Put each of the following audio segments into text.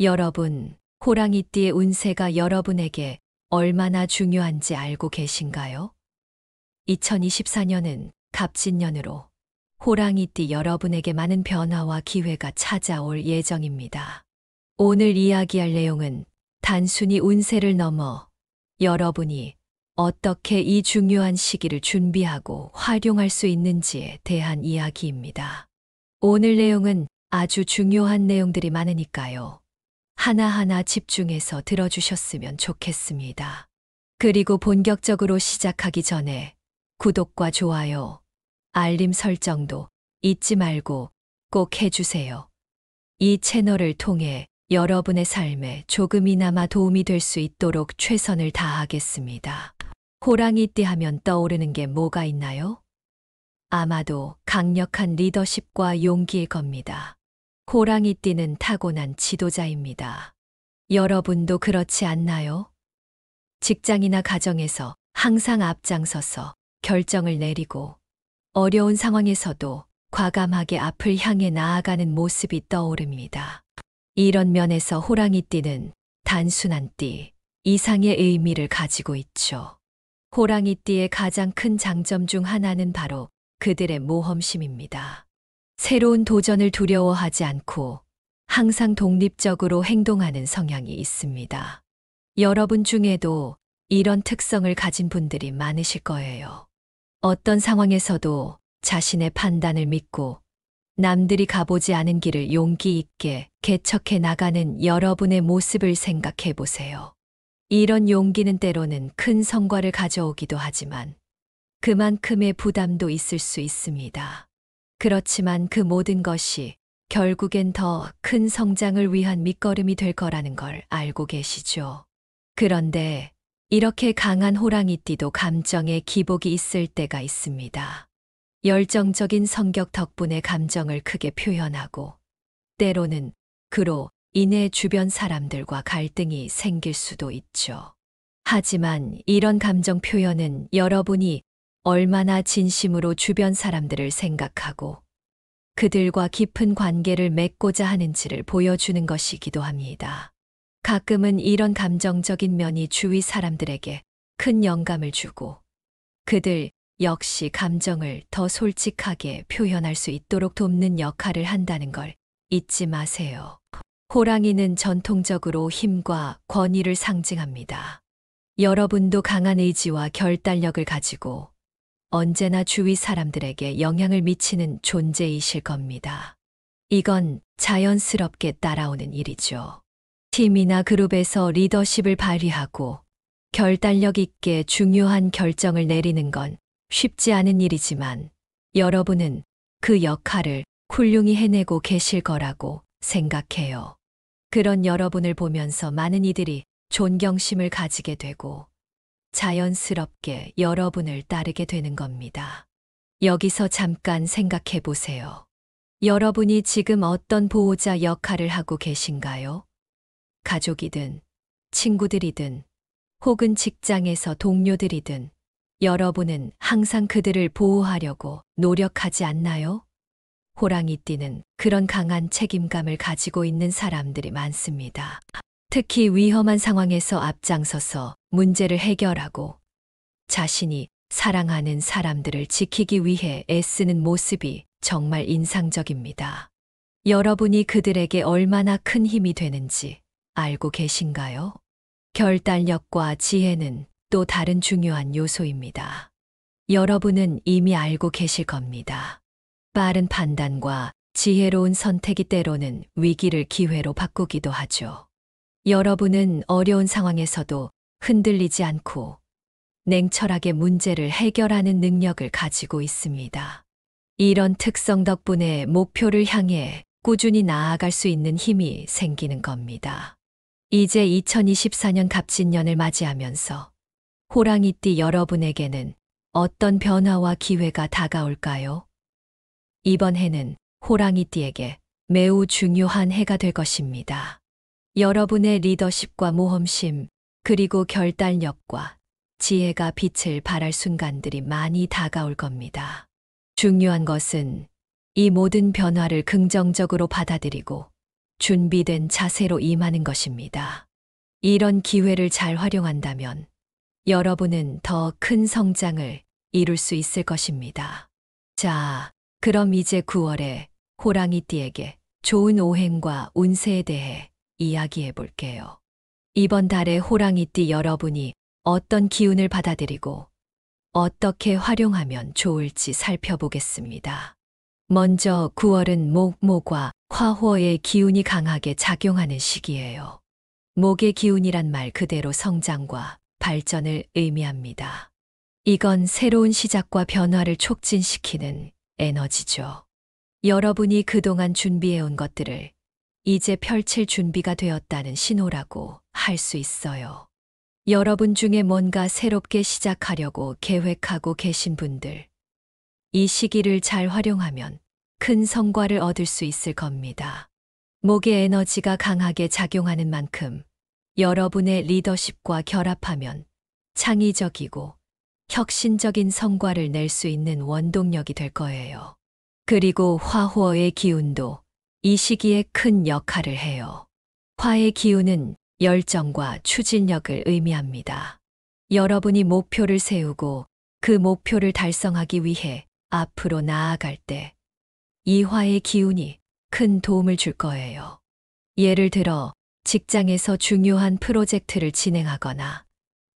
여러분, 호랑이띠의 운세가 여러분에게 얼마나 중요한지 알고 계신가요? 2024년은 갑진년으로 호랑이띠 여러분에게 많은 변화와 기회가 찾아올 예정입니다. 오늘 이야기할 내용은 단순히 운세를 넘어 여러분이 어떻게 이 중요한 시기를 준비하고 활용할 수 있는지에 대한 이야기입니다. 오늘 내용은 아주 중요한 내용들이 많으니까요. 하나하나 집중해서 들어주셨으면 좋겠습니다. 그리고 본격적으로 시작하기 전에 구독과 좋아요, 알림 설정도 잊지 말고 꼭 해주세요. 이 채널을 통해 여러분의 삶에 조금이나마 도움이 될 수 있도록 최선을 다하겠습니다. 호랑이띠 하면 떠오르는 게 뭐가 있나요? 아마도 강력한 리더십과 용기일 겁니다. 호랑이띠는 타고난 지도자입니다. 여러분도 그렇지 않나요? 직장이나 가정에서 항상 앞장서서 결정을 내리고 어려운 상황에서도 과감하게 앞을 향해 나아가는 모습이 떠오릅니다. 이런 면에서 호랑이띠는 단순한 띠 이상의 의미를 가지고 있죠. 호랑이띠의 가장 큰 장점 중 하나는 바로 그들의 모험심입니다. 새로운 도전을 두려워하지 않고 항상 독립적으로 행동하는 성향이 있습니다. 여러분 중에도 이런 특성을 가진 분들이 많으실 거예요. 어떤 상황에서도 자신의 판단을 믿고 남들이 가보지 않은 길을 용기 있게 개척해 나가는 여러분의 모습을 생각해 보세요. 이런 용기는 때로는 큰 성과를 가져오기도 하지만 그만큼의 부담도 있을 수 있습니다. 그렇지만 그 모든 것이 결국엔 더 큰 성장을 위한 밑거름이 될 거라는 걸 알고 계시죠? 그런데 이렇게 강한 호랑이띠도 감정에 기복이 있을 때가 있습니다. 열정적인 성격 덕분에 감정을 크게 표현하고 때로는 그로 인해 주변 사람들과 갈등이 생길 수도 있죠. 하지만 이런 감정 표현은 여러분이 얼마나 진심으로 주변 사람들을 생각하고 그들과 깊은 관계를 맺고자 하는지를 보여주는 것이기도 합니다. 가끔은 이런 감정적인 면이 주위 사람들에게 큰 영감을 주고 그들 역시 감정을 더 솔직하게 표현할 수 있도록 돕는 역할을 한다는 걸 잊지 마세요. 호랑이는 전통적으로 힘과 권위를 상징합니다. 여러분도 강한 의지와 결단력을 가지고 언제나 주위 사람들에게 영향을 미치는 존재이실 겁니다. 이건 자연스럽게 따라오는 일이죠. 팀이나 그룹에서 리더십을 발휘하고 결단력 있게 중요한 결정을 내리는 건 쉽지 않은 일이지만 여러분은 그 역할을 훌륭히 해내고 계실 거라고 생각해요. 그런 여러분을 보면서 많은 이들이 존경심을 가지게 되고 자연스럽게 여러분을 따르게 되는 겁니다. 여기서 잠깐 생각해 보세요. 여러분이 지금 어떤 보호자 역할을 하고 계신가요? 가족이든, 친구들이든, 혹은 직장에서 동료들이든, 여러분은 항상 그들을 보호하려고 노력하지 않나요? 호랑이띠는 그런 강한 책임감을 가지고 있는 사람들이 많습니다. 특히 위험한 상황에서 앞장서서 문제를 해결하고 자신이 사랑하는 사람들을 지키기 위해 애쓰는 모습이 정말 인상적입니다. 여러분이 그들에게 얼마나 큰 힘이 되는지 알고 계신가요? 결단력과 지혜는 또 다른 중요한 요소입니다. 여러분은 이미 알고 계실 겁니다. 빠른 판단과 지혜로운 선택이 때로는 위기를 기회로 바꾸기도 하죠. 여러분은 어려운 상황에서도 흔들리지 않고 냉철하게 문제를 해결하는 능력을 가지고 있습니다. 이런 특성 덕분에 목표를 향해 꾸준히 나아갈 수 있는 힘이 생기는 겁니다. 이제 2024년 갑진년을 맞이하면서 호랑이띠 여러분에게는 어떤 변화와 기회가 다가올까요? 이번 해는 호랑이띠에게 매우 중요한 해가 될 것입니다. 여러분의 리더십과 모험심, 그리고 결단력과 지혜가 빛을 발할 순간들이 많이 다가올 겁니다. 중요한 것은 이 모든 변화를 긍정적으로 받아들이고 준비된 자세로 임하는 것입니다. 이런 기회를 잘 활용한다면 여러분은 더 큰 성장을 이룰 수 있을 것입니다. 자, 그럼 이제 9월에 호랑이띠에게 좋은 오행과 운세에 대해 이야기해 볼게요. 이번 달에 호랑이띠 여러분이 어떤 기운을 받아들이고 어떻게 활용하면 좋을지 살펴보겠습니다. 먼저 9월은 목과 화호의 기운이 강하게 작용하는 시기예요. 목의 기운이란 말 그대로 성장과 발전을 의미합니다. 이건 새로운 시작과 변화를 촉진시키는 에너지죠. 여러분이 그동안 준비해온 것들을 이제 펼칠 준비가 되었다는 신호라고 할 수 있어요. 여러분 중에 뭔가 새롭게 시작하려고 계획하고 계신 분들, 이 시기를 잘 활용하면 큰 성과를 얻을 수 있을 겁니다. 목의 에너지가 강하게 작용하는 만큼 여러분의 리더십과 결합하면 창의적이고 혁신적인 성과를 낼 수 있는 원동력이 될 거예요. 그리고 화호의 기운도 이 시기에 큰 역할을 해요. 화의 기운은 열정과 추진력을 의미합니다. 여러분이 목표를 세우고 그 목표를 달성하기 위해 앞으로 나아갈 때 이 화의 기운이 큰 도움을 줄 거예요. 예를 들어 직장에서 중요한 프로젝트를 진행하거나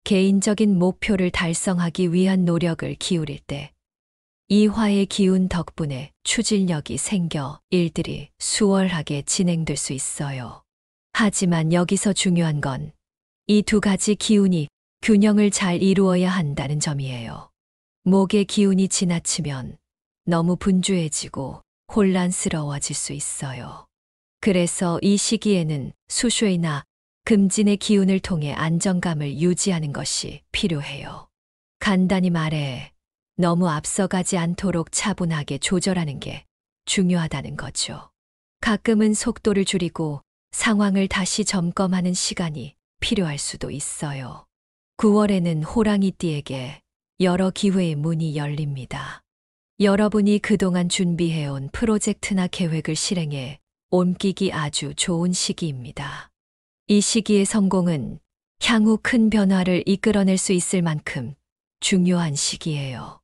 개인적인 목표를 달성하기 위한 노력을 기울일 때 이 화의 기운 덕분에 추진력이 생겨 일들이 수월하게 진행될 수 있어요. 하지만 여기서 중요한 건 이 두 가지 기운이 균형을 잘 이루어야 한다는 점이에요. 목의 기운이 지나치면 너무 분주해지고 혼란스러워질 수 있어요. 그래서 이 시기에는 수쇼이나 금진의 기운을 통해 안정감을 유지하는 것이 필요해요. 간단히 말해 너무 앞서가지 않도록 차분하게 조절하는 게 중요하다는 거죠. 가끔은 속도를 줄이고 상황을 다시 점검하는 시간이 필요할 수도 있어요. 9월에는 호랑이띠에게 여러 기회의 문이 열립니다. 여러분이 그동안 준비해온 프로젝트나 계획을 실행해 옮기기 아주 좋은 시기입니다. 이 시기의 성공은 향후 큰 변화를 이끌어낼 수 있을 만큼 중요한 시기예요.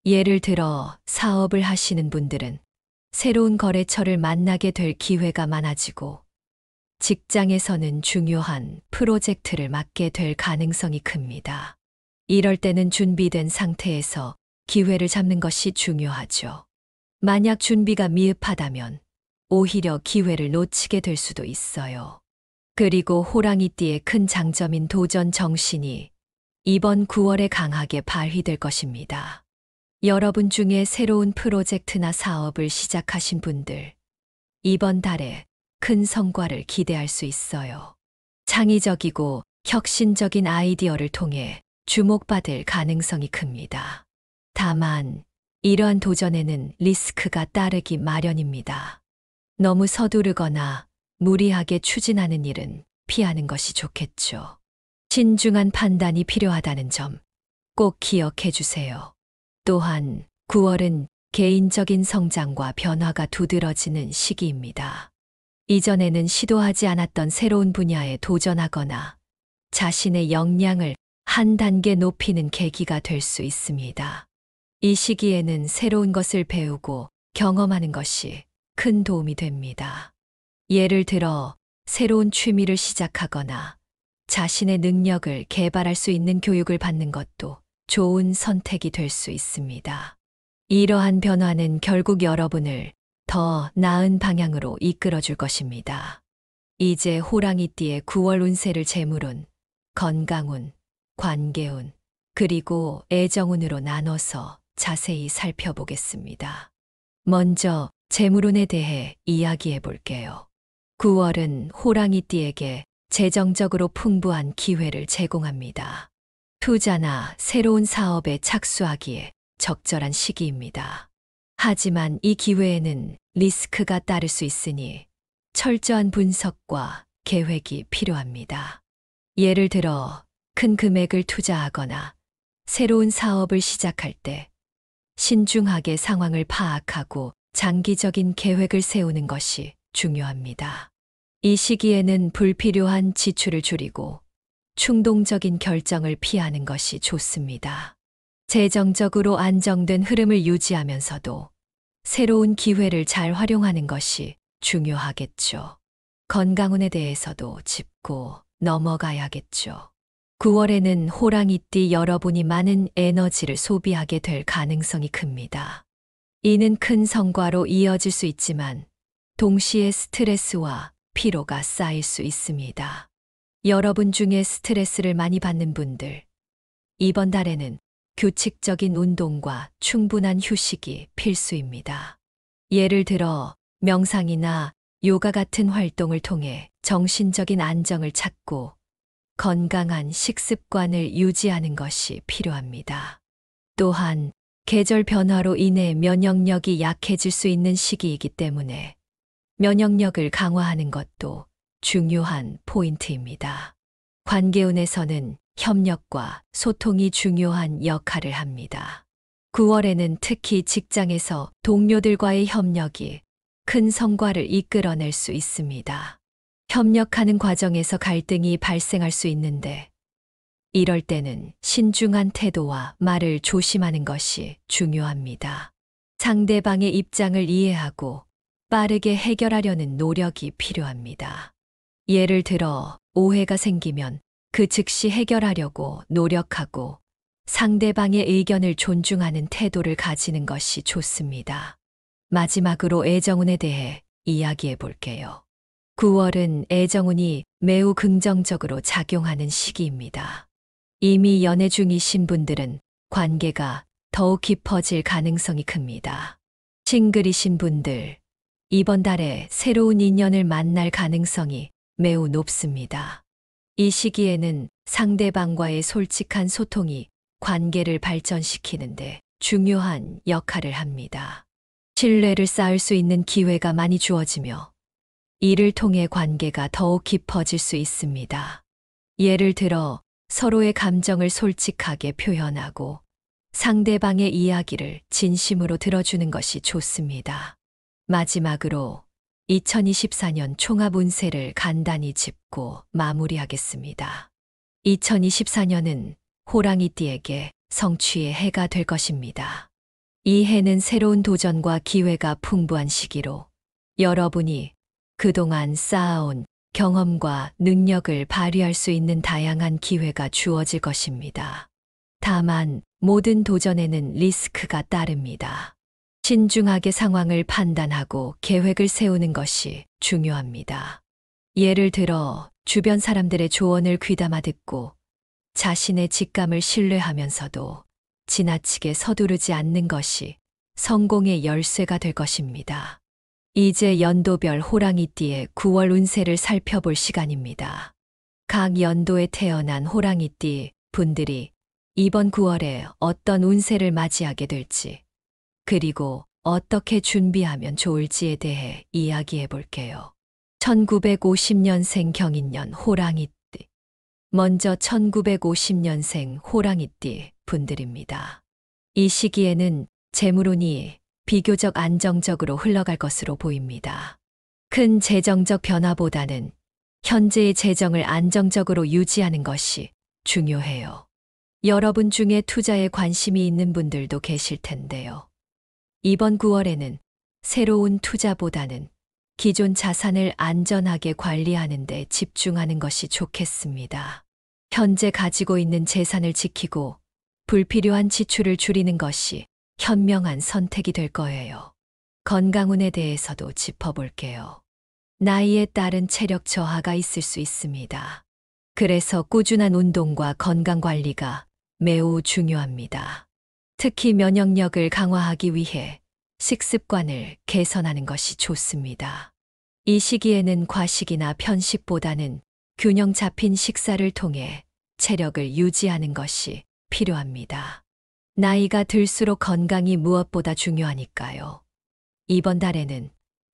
예를 들어 사업을 하시는 분들은 새로운 거래처를 만나게 될 기회가 많아지고 직장에서는 중요한 프로젝트를 맡게 될 가능성이 큽니다. 이럴 때는 준비된 상태에서 기회를 잡는 것이 중요하죠. 만약 준비가 미흡하다면 오히려 기회를 놓치게 될 수도 있어요. 그리고 호랑이띠의 큰 장점인 도전 정신이 이번 9월에 강하게 발휘될 것입니다. 여러분 중에 새로운 프로젝트나 사업을 시작하신 분들, 이번 달에 큰 성과를 기대할 수 있어요. 창의적이고 혁신적인 아이디어를 통해 주목받을 가능성이 큽니다. 다만, 이러한 도전에는 리스크가 따르기 마련입니다. 너무 서두르거나 무리하게 추진하는 일은 피하는 것이 좋겠죠. 신중한 판단이 필요하다는 점 꼭 기억해 주세요. 또한 9월은 개인적인 성장과 변화가 두드러지는 시기입니다. 이전에는 시도하지 않았던 새로운 분야에 도전하거나 자신의 역량을 한 단계 높이는 계기가 될 수 있습니다. 이 시기에는 새로운 것을 배우고 경험하는 것이 큰 도움이 됩니다. 예를 들어 새로운 취미를 시작하거나 자신의 능력을 개발할 수 있는 교육을 받는 것도 좋은 선택이 될 수 있습니다. 이러한 변화는 결국 여러분을 더 나은 방향으로 이끌어 줄 것입니다. 이제 호랑이띠의 9월 운세를 재물운, 건강운, 관계운, 그리고 애정운으로 나눠서 자세히 살펴보겠습니다. 먼저 재물운에 대해 이야기해 볼게요. 9월은 호랑이띠에게 재정적으로 풍부한 기회를 제공합니다. 투자나 새로운 사업에 착수하기에 적절한 시기입니다. 하지만 이 기회에는 리스크가 따를 수 있으니 철저한 분석과 계획이 필요합니다. 예를 들어 큰 금액을 투자하거나 새로운 사업을 시작할 때 신중하게 상황을 파악하고 장기적인 계획을 세우는 것이 중요합니다. 이 시기에는 불필요한 지출을 줄이고 충동적인 결정을 피하는 것이 좋습니다. 재정적으로 안정된 흐름을 유지하면서도 새로운 기회를 잘 활용하는 것이 중요하겠죠. 건강운에 대해서도 짚고 넘어가야겠죠. 9월에는 호랑이띠 여러분이 많은 에너지를 소비하게 될 가능성이 큽니다. 이는 큰 성과로 이어질 수 있지만 동시에 스트레스와 피로가 쌓일 수 있습니다. 여러분 중에 스트레스를 많이 받는 분들, 이번 달에는 규칙적인 운동과 충분한 휴식이 필수입니다. 예를 들어 명상이나 요가 같은 활동을 통해 정신적인 안정을 찾고 건강한 식습관을 유지하는 것이 필요합니다. 또한 계절 변화로 인해 면역력이 약해질 수 있는 시기이기 때문에 면역력을 강화하는 것도 중요한 포인트입니다. 관계운에서는 협력과 소통이 중요한 역할을 합니다. 9월에는 특히 직장에서 동료들과의 협력이 큰 성과를 이끌어낼 수 있습니다. 협력하는 과정에서 갈등이 발생할 수 있는데 이럴 때는 신중한 태도와 말을 조심하는 것이 중요합니다. 상대방의 입장을 이해하고 빠르게 해결하려는 노력이 필요합니다. 예를 들어 오해가 생기면 그 즉시 해결하려고 노력하고 상대방의 의견을 존중하는 태도를 가지는 것이 좋습니다. 마지막으로 애정운에 대해 이야기해 볼게요. 9월은 애정운이 매우 긍정적으로 작용하는 시기입니다. 이미 연애 중이신 분들은 관계가 더욱 깊어질 가능성이 큽니다. 싱글이신 분들, 이번 달에 새로운 인연을 만날 가능성이 매우 높습니다. 이 시기에는 상대방과의 솔직한 소통이 관계를 발전시키는데 중요한 역할을 합니다. 신뢰를 쌓을 수 있는 기회가 많이 주어지며 이를 통해 관계가 더욱 깊어질 수 있습니다. 예를 들어 서로의 감정을 솔직하게 표현하고 상대방의 이야기를 진심으로 들어주는 것이 좋습니다. 마지막으로 2024년 총합 운세를 간단히 짚고 마무리하겠습니다. 2024년은 호랑이띠에게 성취의 해가 될 것입니다. 이 해는 새로운 도전과 기회가 풍부한 시기로 여러분이 그동안 쌓아온 경험과 능력을 발휘할 수 있는 다양한 기회가 주어질 것입니다. 다만 모든 도전에는 리스크가 따릅니다. 신중하게 상황을 판단하고 계획을 세우는 것이 중요합니다. 예를 들어 주변 사람들의 조언을 귀담아 듣고 자신의 직감을 신뢰하면서도 지나치게 서두르지 않는 것이 성공의 열쇠가 될 것입니다. 이제 연도별 호랑이띠의 9월 운세를 살펴볼 시간입니다. 각 연도에 태어난 호랑이띠 분들이 이번 9월에 어떤 운세를 맞이하게 될지, 그리고 어떻게 준비하면 좋을지에 대해 이야기해 볼게요. 1950년생 경인년 호랑이띠. 먼저 1950년생 호랑이띠 분들입니다. 이 시기에는 재물운이 비교적 안정적으로 흘러갈 것으로 보입니다. 큰 재정적 변화보다는 현재의 재정을 안정적으로 유지하는 것이 중요해요. 여러분 중에 투자에 관심이 있는 분들도 계실 텐데요. 이번 9월에는 새로운 투자보다는 기존 자산을 안전하게 관리하는 데 집중하는 것이 좋겠습니다. 현재 가지고 있는 재산을 지키고 불필요한 지출을 줄이는 것이 현명한 선택이 될 거예요. 건강운에 대해서도 짚어볼게요. 나이에 따른 체력 저하가 있을 수 있습니다. 그래서 꾸준한 운동과 건강 관리가 매우 중요합니다. 특히 면역력을 강화하기 위해 식습관을 개선하는 것이 좋습니다. 이 시기에는 과식이나 편식보다는 균형 잡힌 식사를 통해 체력을 유지하는 것이 필요합니다. 나이가 들수록 건강이 무엇보다 중요하니까요. 이번 달에는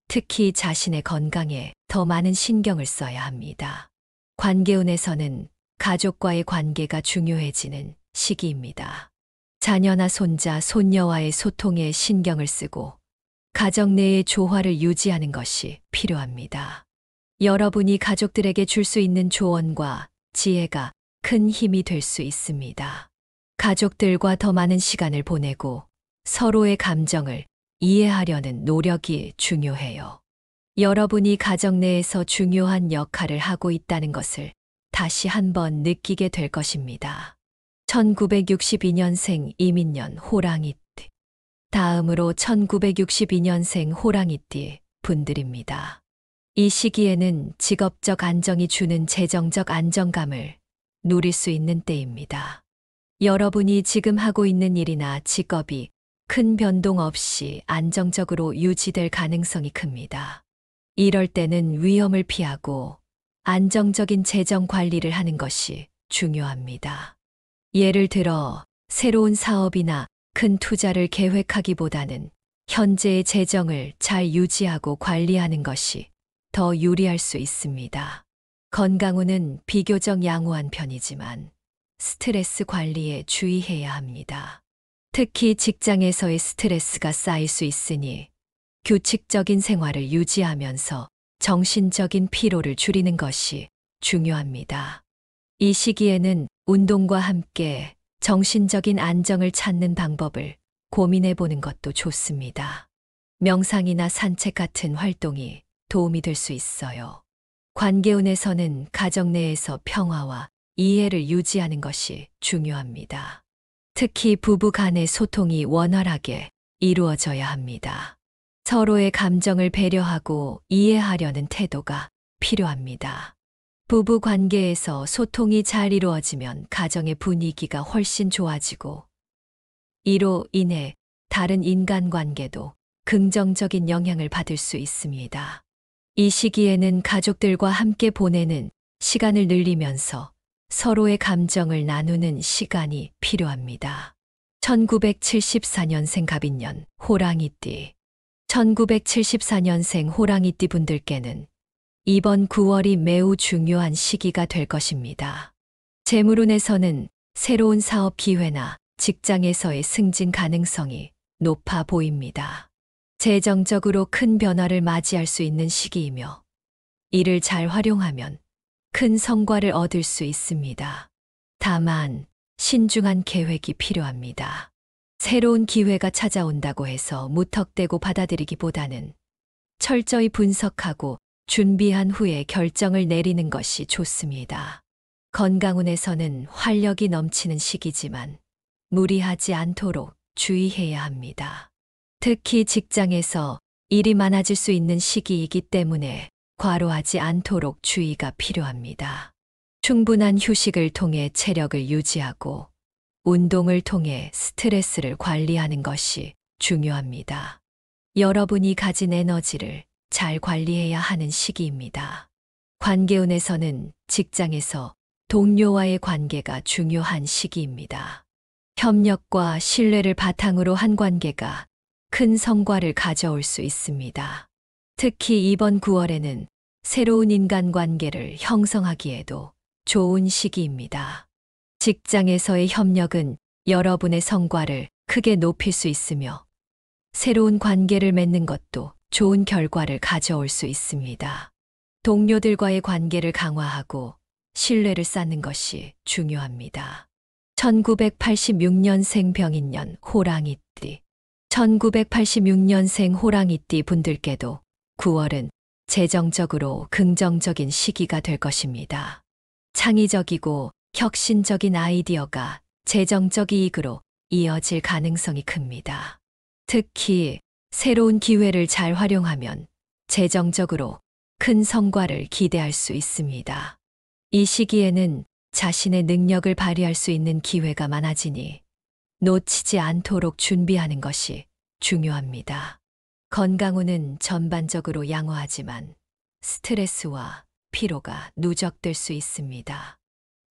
특히 자신의 건강에 더 많은 신경을 써야 합니다. 관계운에서는 가족과의 관계가 중요해지는 시기입니다. 자녀나 손자, 손녀와의 소통에 신경을 쓰고 가정 내의 조화를 유지하는 것이 필요합니다. 여러분이 가족들에게 줄 수 있는 조언과 지혜가 큰 힘이 될 수 있습니다. 가족들과 더 많은 시간을 보내고 서로의 감정을 이해하려는 노력이 중요해요. 여러분이 가정 내에서 중요한 역할을 하고 있다는 것을 다시 한번 느끼게 될 것입니다. 1962년생 이민년 호랑이띠. 다음으로 1962년생 호랑이띠 분들입니다. 이 시기에는 직업적 안정이 주는 재정적 안정감을 누릴 수 있는 때입니다. 여러분이 지금 하고 있는 일이나 직업이 큰 변동 없이 안정적으로 유지될 가능성이 큽니다. 이럴 때는 위험을 피하고 안정적인 재정 관리를 하는 것이 중요합니다. 예를 들어 새로운 사업이나 큰 투자를 계획하기보다는 현재의 재정을 잘 유지하고 관리하는 것이 더 유리할 수 있습니다. 건강 운은 비교적 양호한 편이지만 스트레스 관리에 주의해야 합니다. 특히 직장에서의 스트레스가 쌓일 수 있으니 규칙적인 생활을 유지하면서 정신적인 피로를 줄이는 것이 중요합니다. 이 시기에는 운동과 함께 정신적인 안정을 찾는 방법을 고민해 보는 것도 좋습니다. 명상이나 산책 같은 활동이 도움이 될 수 있어요. 관계운에서는 가정 내에서 평화와 이해를 유지하는 것이 중요합니다. 특히 부부 간의 소통이 원활하게 이루어져야 합니다. 서로의 감정을 배려하고 이해하려는 태도가 필요합니다. 부부 관계에서 소통이 잘 이루어지면 가정의 분위기가 훨씬 좋아지고 이로 인해 다른 인간관계도 긍정적인 영향을 받을 수 있습니다. 이 시기에는 가족들과 함께 보내는 시간을 늘리면서 서로의 감정을 나누는 시간이 필요합니다. 1974년생 갑인년 호랑이띠. 1974년생 호랑이띠 분들께는 이번 9월이 매우 중요한 시기가 될 것입니다. 재물운에서는 새로운 사업 기회나 직장에서의 승진 가능성이 높아 보입니다. 재정적으로 큰 변화를 맞이할 수 있는 시기이며 이를 잘 활용하면 큰 성과를 얻을 수 있습니다. 다만 신중한 계획이 필요합니다. 새로운 기회가 찾아온다고 해서 무턱대고 받아들이기보다는 철저히 분석하고 준비한 후에 결정을 내리는 것이 좋습니다. 건강운에서는 활력이 넘치는 시기지만 무리하지 않도록 주의해야 합니다. 특히 직장에서 일이 많아질 수 있는 시기이기 때문에 과로하지 않도록 주의가 필요합니다. 충분한 휴식을 통해 체력을 유지하고 운동을 통해 스트레스를 관리하는 것이 중요합니다. 여러분이 가진 에너지를 잘 관리해야 하는 시기입니다. 관계운에서는 직장에서 동료와의 관계가 중요한 시기입니다. 협력과 신뢰를 바탕으로 한 관계가 큰 성과를 가져올 수 있습니다. 특히 이번 9월에는 새로운 인간관계를 형성하기에도 좋은 시기입니다. 직장에서의 협력은 여러분의 성과를 크게 높일 수 있으며 새로운 관계를 맺는 것도 좋은 결과를 가져올 수 있습니다. 동료들과의 관계를 강화하고 신뢰를 쌓는 것이 중요합니다. 1986년생 병인년 호랑이띠. 1986년생 호랑이띠 분들께도 9월은 재정적으로 긍정적인 시기가 될 것입니다. 창의적이고 혁신적인 아이디어가 재정적 이익으로 이어질 가능성이 큽니다. 특히 새로운 기회를 잘 활용하면 재정적으로 큰 성과를 기대할 수 있습니다. 이 시기에는 자신의 능력을 발휘할 수 있는 기회가 많아지니 놓치지 않도록 준비하는 것이 중요합니다. 건강운은 전반적으로 양호하지만 스트레스와 피로가 누적될 수 있습니다.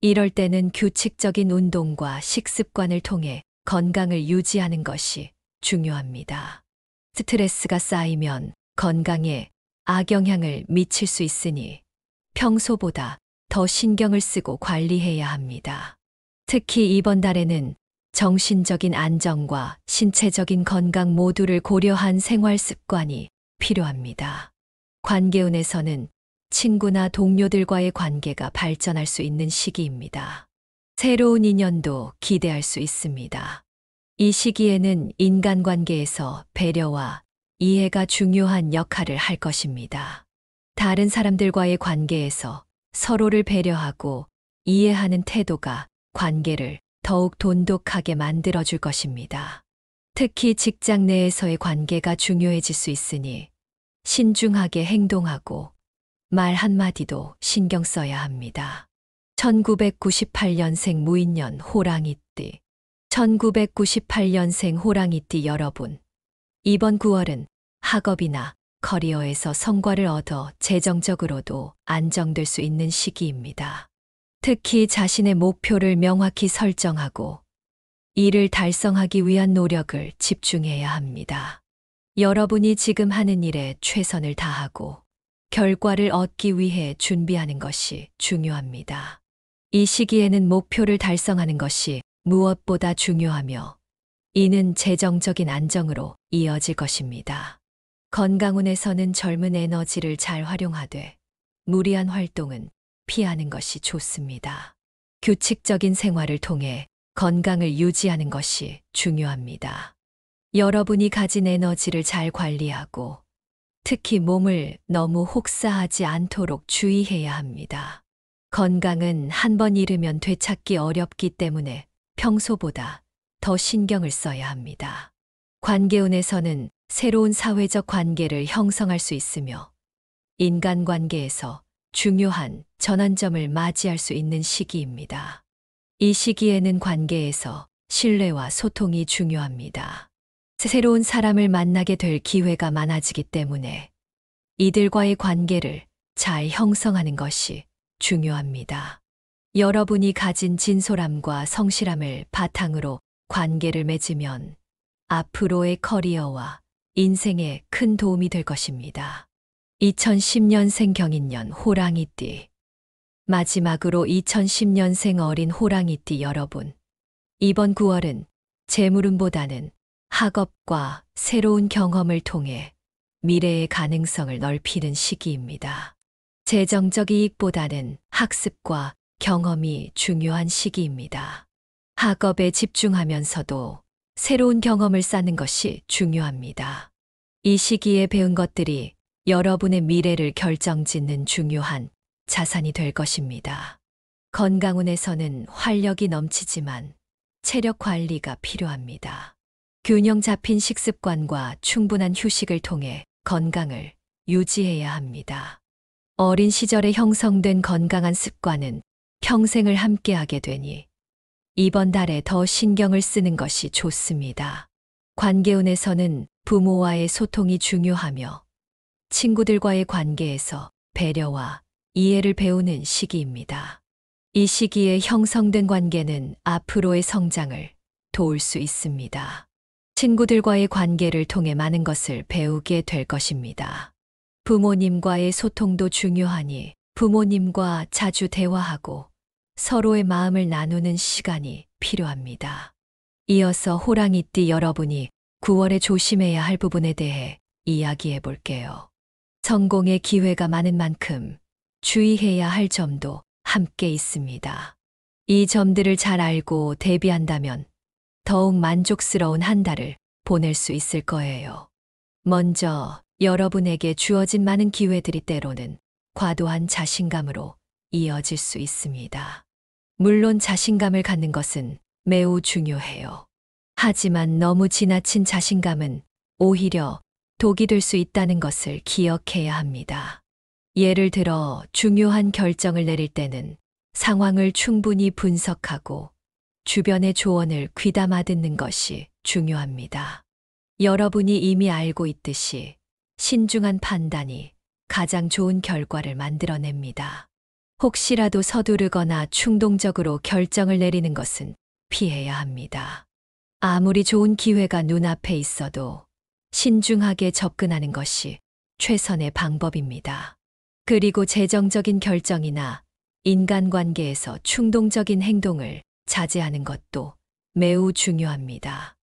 이럴 때는 규칙적인 운동과 식습관을 통해 건강을 유지하는 것이 중요합니다. 스트레스가 쌓이면 건강에 악영향을 미칠 수 있으니 평소보다 더 신경을 쓰고 관리해야 합니다. 특히 이번 달에는 정신적인 안정과 신체적인 건강 모두를 고려한 생활 습관이 필요합니다. 관계운에서는 친구나 동료들과의 관계가 발전할 수 있는 시기입니다. 새로운 인연도 기대할 수 있습니다. 이 시기에는 인간관계에서 배려와 이해가 중요한 역할을 할 것입니다. 다른 사람들과의 관계에서 서로를 배려하고 이해하는 태도가 관계를 더욱 돈독하게 만들어줄 것입니다. 특히 직장 내에서의 관계가 중요해질 수 있으니 신중하게 행동하고 말 한마디도 신경 써야 합니다. 1998년생 무인년 호랑이띠. 1998년생 호랑이띠 여러분, 이번 9월은 학업이나 커리어에서 성과를 얻어 재정적으로도 안정될 수 있는 시기입니다. 특히 자신의 목표를 명확히 설정하고 이를 달성하기 위한 노력을 집중해야 합니다. 여러분이 지금 하는 일에 최선을 다하고 결과를 얻기 위해 준비하는 것이 중요합니다. 이 시기에는 목표를 달성하는 것이 무엇보다 중요하며 이는 재정적인 안정으로 이어질 것입니다. 건강운에서는 젊은 에너지를 잘 활용하되 무리한 활동은 피하는 것이 좋습니다. 규칙적인 생활을 통해 건강을 유지하는 것이 중요합니다. 여러분이 가진 에너지를 잘 관리하고 특히 몸을 너무 혹사하지 않도록 주의해야 합니다. 건강은 한 번 잃으면 되찾기 어렵기 때문에 평소보다 더 신경을 써야 합니다. 관계운에서는 새로운 사회적 관계를 형성할 수 있으며 인간관계에서 중요한 전환점을 맞이할 수 있는 시기입니다. 이 시기에는 관계에서 신뢰와 소통이 중요합니다. 새로운 사람을 만나게 될 기회가 많아지기 때문에 이들과의 관계를 잘 형성하는 것이 중요합니다. 여러분이 가진 진솔함과 성실함을 바탕으로 관계를 맺으면 앞으로의 커리어와 인생에 큰 도움이 될 것입니다. 2010년생 경인년 호랑이띠. 마지막으로 2010년생 어린 호랑이띠 여러분, 이번 9월은 재물운보다는 학업과 새로운 경험을 통해 미래의 가능성을 넓히는 시기입니다. 재정적 이익보다는 학습과 경험이 중요한 시기입니다. 학업에 집중하면서도 새로운 경험을 쌓는 것이 중요합니다. 이 시기에 배운 것들이 여러분의 미래를 결정짓는 중요한 자산이 될 것입니다. 건강운에서는 활력이 넘치지만 체력 관리가 필요합니다. 균형 잡힌 식습관과 충분한 휴식을 통해 건강을 유지해야 합니다. 어린 시절에 형성된 건강한 습관은 평생을 함께하게 되니 이번 달에 더 신경을 쓰는 것이 좋습니다. 관계운에서는 부모와의 소통이 중요하며 친구들과의 관계에서 배려와 이해를 배우는 시기입니다. 이 시기에 형성된 관계는 앞으로의 성장을 도울 수 있습니다. 친구들과의 관계를 통해 많은 것을 배우게 될 것입니다. 부모님과의 소통도 중요하니 부모님과 자주 대화하고 서로의 마음을 나누는 시간이 필요합니다. 이어서 호랑이띠 여러분이 9월에 조심해야 할 부분에 대해 이야기해 볼게요. 성공의 기회가 많은 만큼 주의해야 할 점도 함께 있습니다. 이 점들을 잘 알고 대비한다면 더욱 만족스러운 한 달을 보낼 수 있을 거예요. 먼저 여러분에게 주어진 많은 기회들이 때로는 과도한 자신감으로 이어질 수 있습니다. 물론 자신감을 갖는 것은 매우 중요해요. 하지만 너무 지나친 자신감은 오히려 독이 될 수 있다는 것을 기억해야 합니다. 예를 들어 중요한 결정을 내릴 때는 상황을 충분히 분석하고 주변의 조언을 귀담아 듣는 것이 중요합니다. 여러분이 이미 알고 있듯이 신중한 판단이 가장 좋은 결과를 만들어냅니다. 혹시라도 서두르거나 충동적으로 결정을 내리는 것은 피해야 합니다. 아무리 좋은 기회가 눈앞에 있어도 신중하게 접근하는 것이 최선의 방법입니다. 그리고 재정적인 결정이나 인간관계에서 충동적인 행동을 자제하는 것도 매우 중요합니다.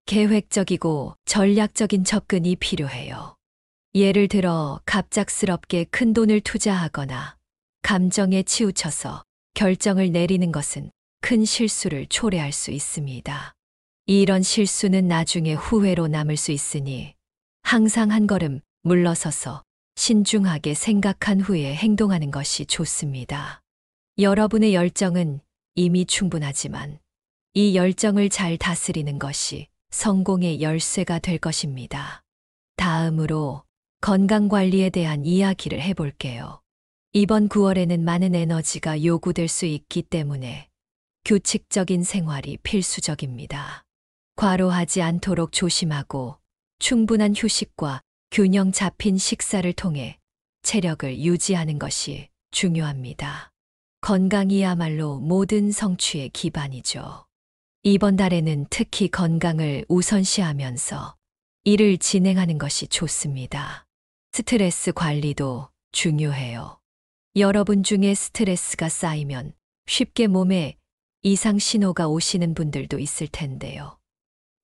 계획적이고 전략적인 접근이 필요해요. 예를 들어 갑작스럽게 큰 돈을 투자하거나 감정에 치우쳐서 결정을 내리는 것은 큰 실수를 초래할 수 있습니다. 이런 실수는 나중에 후회로 남을 수 있으니 항상 한 걸음 물러서서 신중하게 생각한 후에 행동하는 것이 좋습니다. 여러분의 열정은 이미 충분하지만 이 열정을 잘 다스리는 것이 성공의 열쇠가 될 것입니다. 다음으로 건강관리에 대한 이야기를 해볼게요. 이번 9월에는 많은 에너지가 요구될 수 있기 때문에 규칙적인 생활이 필수적입니다. 과로하지 않도록 조심하고 충분한 휴식과 균형 잡힌 식사를 통해 체력을 유지하는 것이 중요합니다. 건강이야말로 모든 성취의 기반이죠. 이번 달에는 특히 건강을 우선시하면서 일을 진행하는 것이 좋습니다. 스트레스 관리도 중요해요. 여러분 중에 스트레스가 쌓이면 쉽게 몸에 이상 신호가 오시는 분들도 있을 텐데요.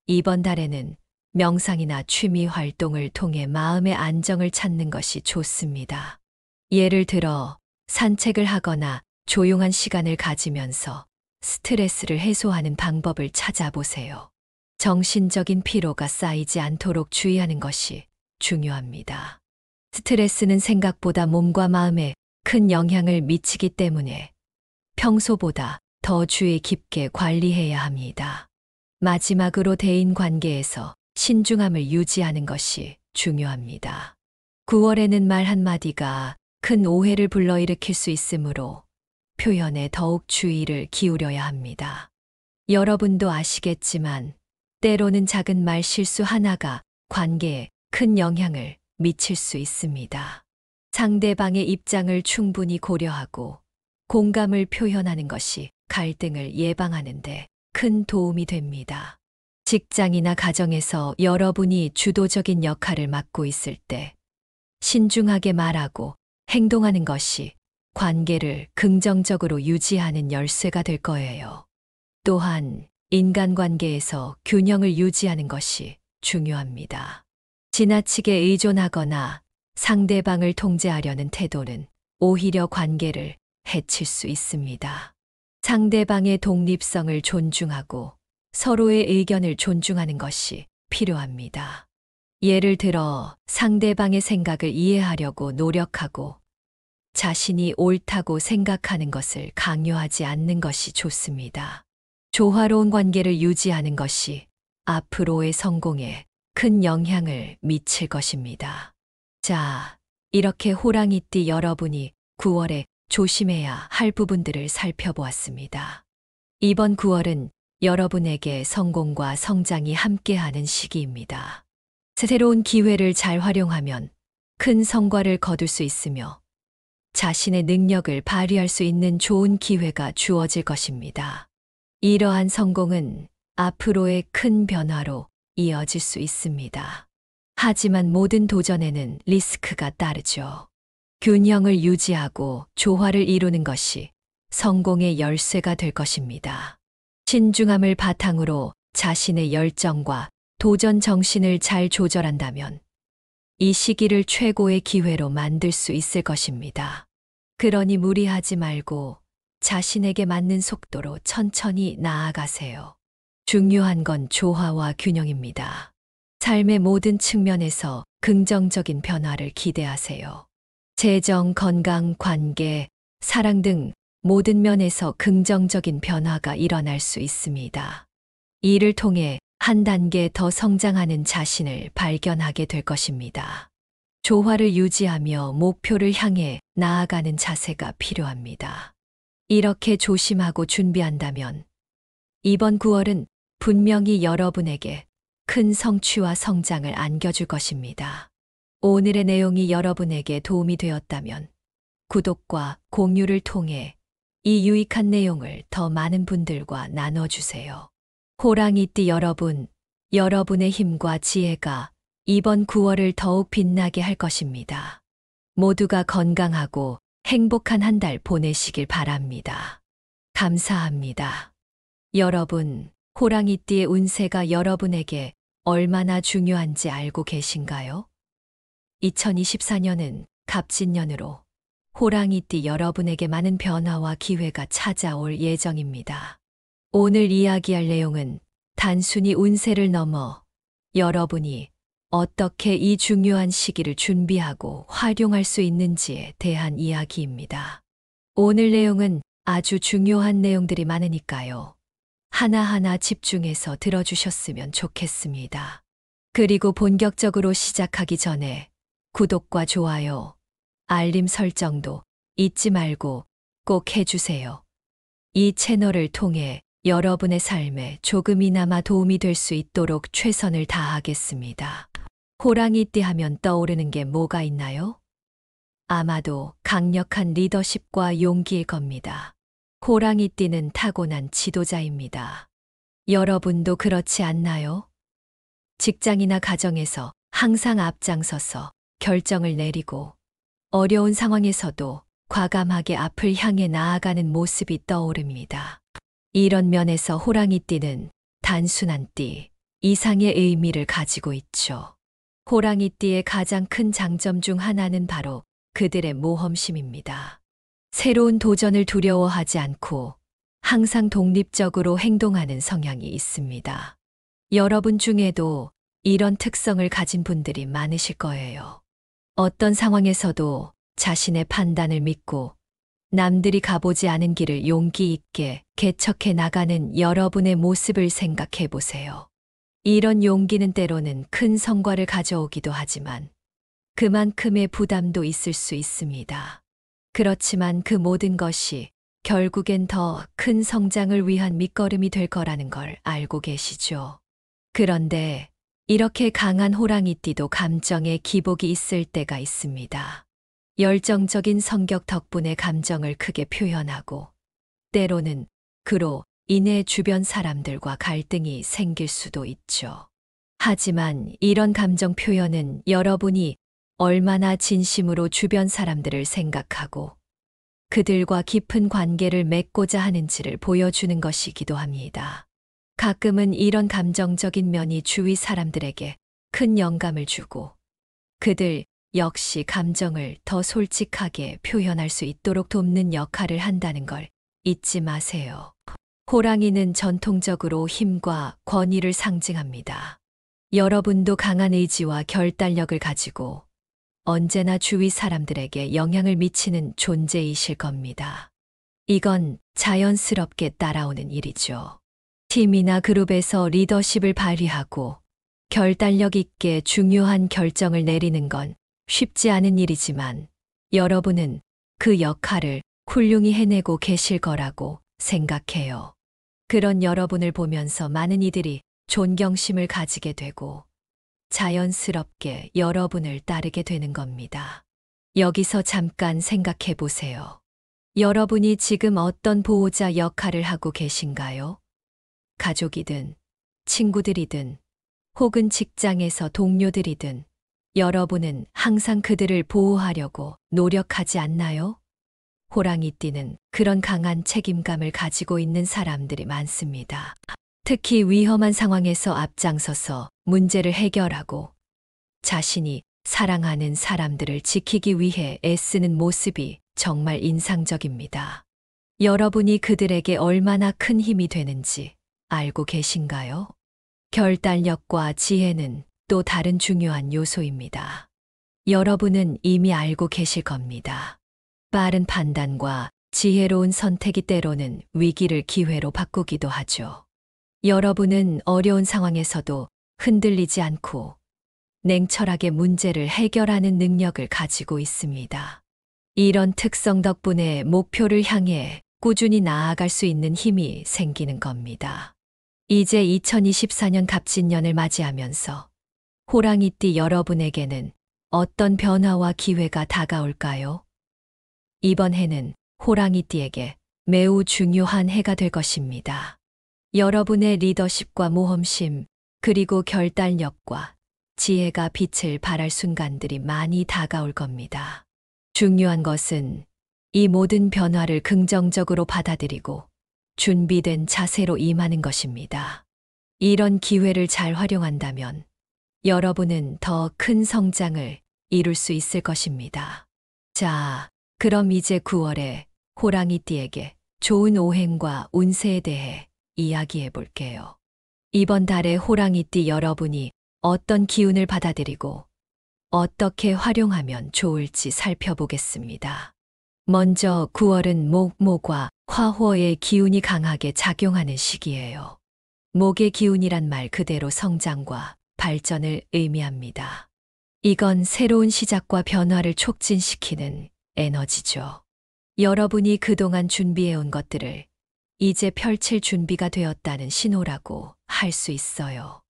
이번 달에는 명상이나 취미 활동을 통해 마음의 안정을 찾는 것이 좋습니다. 예를 들어 산책을 하거나 조용한 시간을 가지면서 스트레스를 해소하는 방법을 찾아보세요. 정신적인 피로가 쌓이지 않도록 주의하는 것이 중요합니다. 스트레스는 생각보다 몸과 마음에 큰 영향을 미치기 때문에 평소보다 더 주의 깊게 관리해야 합니다. 마지막으로 대인 관계에서 신중함을 유지하는 것이 중요합니다. 9월에는 말 한마디가 큰 오해를 불러일으킬 수 있으므로 표현에 더욱 주의를 기울여야 합니다. 여러분도 아시겠지만 때로는 작은 말 실수 하나가 관계에 큰 영향을 미칠 수 있습니다. 상대방의 입장을 충분히 고려하고 공감을 표현하는 것이 갈등을 예방하는데 큰 도움이 됩니다. 직장이나 가정에서 여러분이 주도적인 역할을 맡고 있을 때 신중하게 말하고 행동하는 것이 관계를 긍정적으로 유지하는 열쇠가 될 거예요. 또한 인간관계에서 균형을 유지하는 것이 중요합니다. 지나치게 의존하거나 상대방을 통제하려는 태도는 오히려 관계를 해칠 수 있습니다. 상대방의 독립성을 존중하고 서로의 의견을 존중하는 것이 필요합니다. 예를 들어 상대방의 생각을 이해하려고 노력하고 자신이 옳다고 생각하는 것을 강요하지 않는 것이 좋습니다. 조화로운 관계를 유지하는 것이 앞으로의 성공에 큰 영향을 미칠 것입니다. 자, 이렇게 호랑이띠 여러분이 9월에 조심해야 할 부분들을 살펴보았습니다. 이번 9월은 여러분에게 성공과 성장이 함께하는 시기입니다. 새로운 기회를 잘 활용하면 큰 성과를 거둘 수 있으며 자신의 능력을 발휘할 수 있는 좋은 기회가 주어질 것입니다. 이러한 성공은 앞으로의 큰 변화로 이어질 수 있습니다. 하지만 모든 도전에는 리스크가 따르죠. 균형을 유지하고 조화를 이루는 것이 성공의 열쇠가 될 것입니다. 신중함을 바탕으로 자신의 열정과 도전 정신을 잘 조절한다면 이 시기를 최고의 기회로 만들 수 있을 것입니다. 그러니 무리하지 말고 자신에게 맞는 속도로 천천히 나아가세요. 중요한 건 조화와 균형입니다. 삶의 모든 측면에서 긍정적인 변화를 기대하세요. 재정, 건강, 관계, 사랑 등 모든 면에서 긍정적인 변화가 일어날 수 있습니다. 이를 통해 한 단계 더 성장하는 자신을 발견하게 될 것입니다. 조화를 유지하며 목표를 향해 나아가는 자세가 필요합니다. 이렇게 조심하고 준비한다면 이번 9월은 분명히 여러분에게 큰 성취와 성장을 안겨줄 것입니다. 오늘의 내용이 여러분에게 도움이 되었다면 구독과 공유를 통해 이 유익한 내용을 더 많은 분들과 나눠주세요. 호랑이띠 여러분, 여러분의 힘과 지혜가 이번 9월을 더욱 빛나게 할 것입니다. 모두가 건강하고 행복한 한 달 보내시길 바랍니다. 감사합니다. 여러분, 호랑이띠의 운세가 여러분에게 얼마나 중요한지 알고 계신가요? 2024년은 갑진년으로 호랑이띠 여러분에게 많은 변화와 기회가 찾아올 예정입니다. 오늘 이야기할 내용은 단순히 운세를 넘어 여러분이 어떻게 이 중요한 시기를 준비하고 활용할 수 있는지에 대한 이야기입니다. 오늘 내용은 아주 중요한 내용들이 많으니까요. 하나하나 집중해서 들어주셨으면 좋겠습니다. 그리고 본격적으로 시작하기 전에 구독과 좋아요, 알림 설정도 잊지 말고 꼭 해주세요. 이 채널을 통해 여러분의 삶에 조금이나마 도움이 될 수 있도록 최선을 다하겠습니다. 호랑이띠 하면 떠오르는 게 뭐가 있나요? 아마도 강력한 리더십과 용기일 겁니다. 호랑이띠는 타고난 지도자입니다. 여러분도 그렇지 않나요? 직장이나 가정에서 항상 앞장서서 결정을 내리고 어려운 상황에서도 과감하게 앞을 향해 나아가는 모습이 떠오릅니다. 이런 면에서 호랑이띠는 단순한 띠 이상의 의미를 가지고 있죠. 호랑이띠의 가장 큰 장점 중 하나는 바로 그들의 모험심입니다. 새로운 도전을 두려워하지 않고 항상 독립적으로 행동하는 성향이 있습니다. 여러분 중에도 이런 특성을 가진 분들이 많으실 거예요. 어떤 상황에서도 자신의 판단을 믿고 남들이 가보지 않은 길을 용기 있게 개척해 나가는 여러분의 모습을 생각해 보세요. 이런 용기는 때로는 큰 성과를 가져오기도 하지만 그만큼의 부담도 있을 수 있습니다. 그렇지만 그 모든 것이 결국엔 더 큰 성장을 위한 밑거름이 될 거라는 걸 알고 계시죠? 그런데 이렇게 강한 호랑이띠도 감정에 기복이 있을 때가 있습니다. 열정적인 성격 덕분에 감정을 크게 표현하고 때로는 그로 인해 주변 사람들과 갈등이 생길 수도 있죠. 하지만 이런 감정 표현은 여러분이 얼마나 진심으로 주변 사람들을 생각하고 그들과 깊은 관계를 맺고자 하는지를 보여주는 것이기도 합니다. 가끔은 이런 감정적인 면이 주위 사람들에게 큰 영감을 주고 그들 역시 감정을 더 솔직하게 표현할 수 있도록 돕는 역할을 한다는 걸 잊지 마세요. 호랑이는 전통적으로 힘과 권위를 상징합니다. 여러분도 강한 의지와 결단력을 가지고 언제나 주위 사람들에게 영향을 미치는 존재이실 겁니다. 이건 자연스럽게 따라오는 일이죠. 팀이나 그룹에서 리더십을 발휘하고 결단력 있게 중요한 결정을 내리는 건 쉽지 않은 일이지만 여러분은 그 역할을 훌륭히 해내고 계실 거라고 생각해요. 그런 여러분을 보면서 많은 이들이 존경심을 가지게 되고 자연스럽게 여러분을 따르게 되는 겁니다. 여기서 잠깐 생각해 보세요. 여러분이 지금 어떤 보호자 역할을 하고 계신가요? 가족이든 친구들이든 혹은 직장에서 동료들이든 여러분은 항상 그들을 보호하려고 노력하지 않나요? 호랑이띠는 그런 강한 책임감을 가지고 있는 사람들이 많습니다. 특히 위험한 상황에서 앞장서서 문제를 해결하고 자신이 사랑하는 사람들을 지키기 위해 애쓰는 모습이 정말 인상적입니다. 여러분이 그들에게 얼마나 큰 힘이 되는지 알고 계신가요? 결단력과 지혜는 또 다른 중요한 요소입니다. 여러분은 이미 알고 계실 겁니다. 빠른 판단과 지혜로운 선택이 때로는 위기를 기회로 바꾸기도 하죠. 여러분은 어려운 상황에서도 흔들리지 않고 냉철하게 문제를 해결하는 능력을 가지고 있습니다. 이런 특성 덕분에 목표를 향해 꾸준히 나아갈 수 있는 힘이 생기는 겁니다. 이제 2024년 갑진년을 맞이하면서 호랑이띠 여러분에게는 어떤 변화와 기회가 다가올까요? 이번 해는 호랑이띠에게 매우 중요한 해가 될 것입니다. 여러분의 리더십과 모험심, 그리고 결단력과 지혜가 빛을 발할 순간들이 많이 다가올 겁니다. 중요한 것은 이 모든 변화를 긍정적으로 받아들이고 준비된 자세로 임하는 것입니다. 이런 기회를 잘 활용한다면 여러분은 더 큰 성장을 이룰 수 있을 것입니다. 자, 그럼 이제 9월에 호랑이띠에게 좋은 오행과 운세에 대해 이야기해 볼게요. 이번 달에 호랑이띠 여러분이 어떤 기운을 받아들이고 어떻게 활용하면 좋을지 살펴보겠습니다. 먼저 9월은 목과 화호의 기운이 강하게 작용하는 시기예요. 목의 기운이란 말 그대로 성장과 발전을 의미합니다. 이건 새로운 시작과 변화를 촉진시키는 에너지죠. 여러분이 그동안 준비해온 것들을 이제 펼칠 준비가 되었다는 신호라고 할 수 있어요.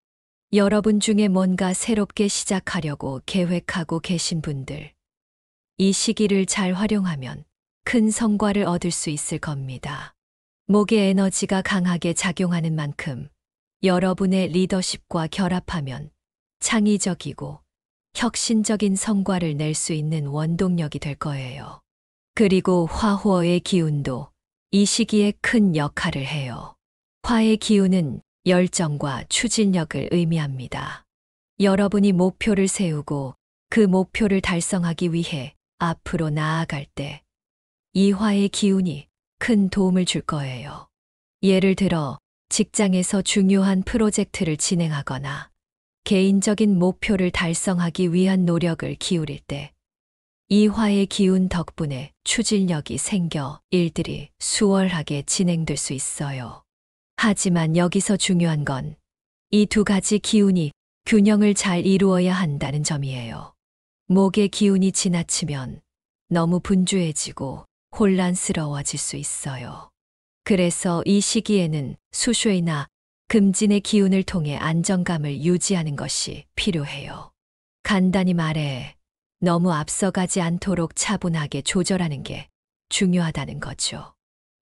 여러분 중에 뭔가 새롭게 시작하려고 계획하고 계신 분들, 이 시기를 잘 활용하면 큰 성과를 얻을 수 있을 겁니다. 목의 에너지가 강하게 작용하는 만큼 여러분의 리더십과 결합하면 창의적이고 혁신적인 성과를 낼 수 있는 원동력이 될 거예요. 그리고 화호의 기운도 이 시기에 큰 역할을 해요. 화의 기운은 열정과 추진력을 의미합니다. 여러분이 목표를 세우고 그 목표를 달성하기 위해 앞으로 나아갈 때 이 화의 기운이 큰 도움을 줄 거예요. 예를 들어 직장에서 중요한 프로젝트를 진행하거나 개인적인 목표를 달성하기 위한 노력을 기울일 때 이 화의 기운 덕분에 추진력이 생겨 일들이 수월하게 진행될 수 있어요. 하지만 여기서 중요한 건 이 두 가지 기운이 균형을 잘 이루어야 한다는 점이에요. 목의 기운이 지나치면 너무 분주해지고 혼란스러워질 수 있어요. 그래서 이 시기에는 수쇼이나 금진의 기운을 통해 안정감을 유지하는 것이 필요해요. 간단히 말해 너무 앞서가지 않도록 차분하게 조절하는 게 중요하다는 거죠.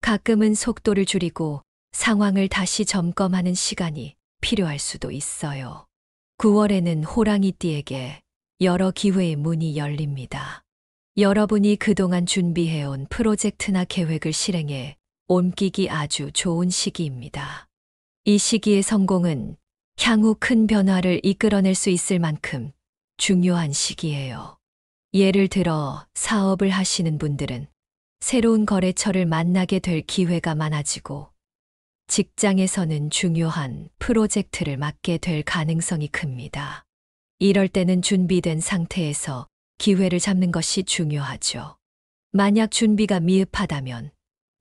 가끔은 속도를 줄이고 상황을 다시 점검하는 시간이 필요할 수도 있어요. 9월에는 호랑이띠에게 여러 기회의 문이 열립니다. 여러분이 그동안 준비해온 프로젝트나 계획을 실행해 옮기기 아주 좋은 시기입니다. 이 시기의 성공은 향후 큰 변화를 이끌어낼 수 있을 만큼 중요한 시기예요. 예를 들어 사업을 하시는 분들은 새로운 거래처를 만나게 될 기회가 많아지고 직장에서는 중요한 프로젝트를 맡게 될 가능성이 큽니다. 이럴 때는 준비된 상태에서 기회를 잡는 것이 중요하죠. 만약 준비가 미흡하다면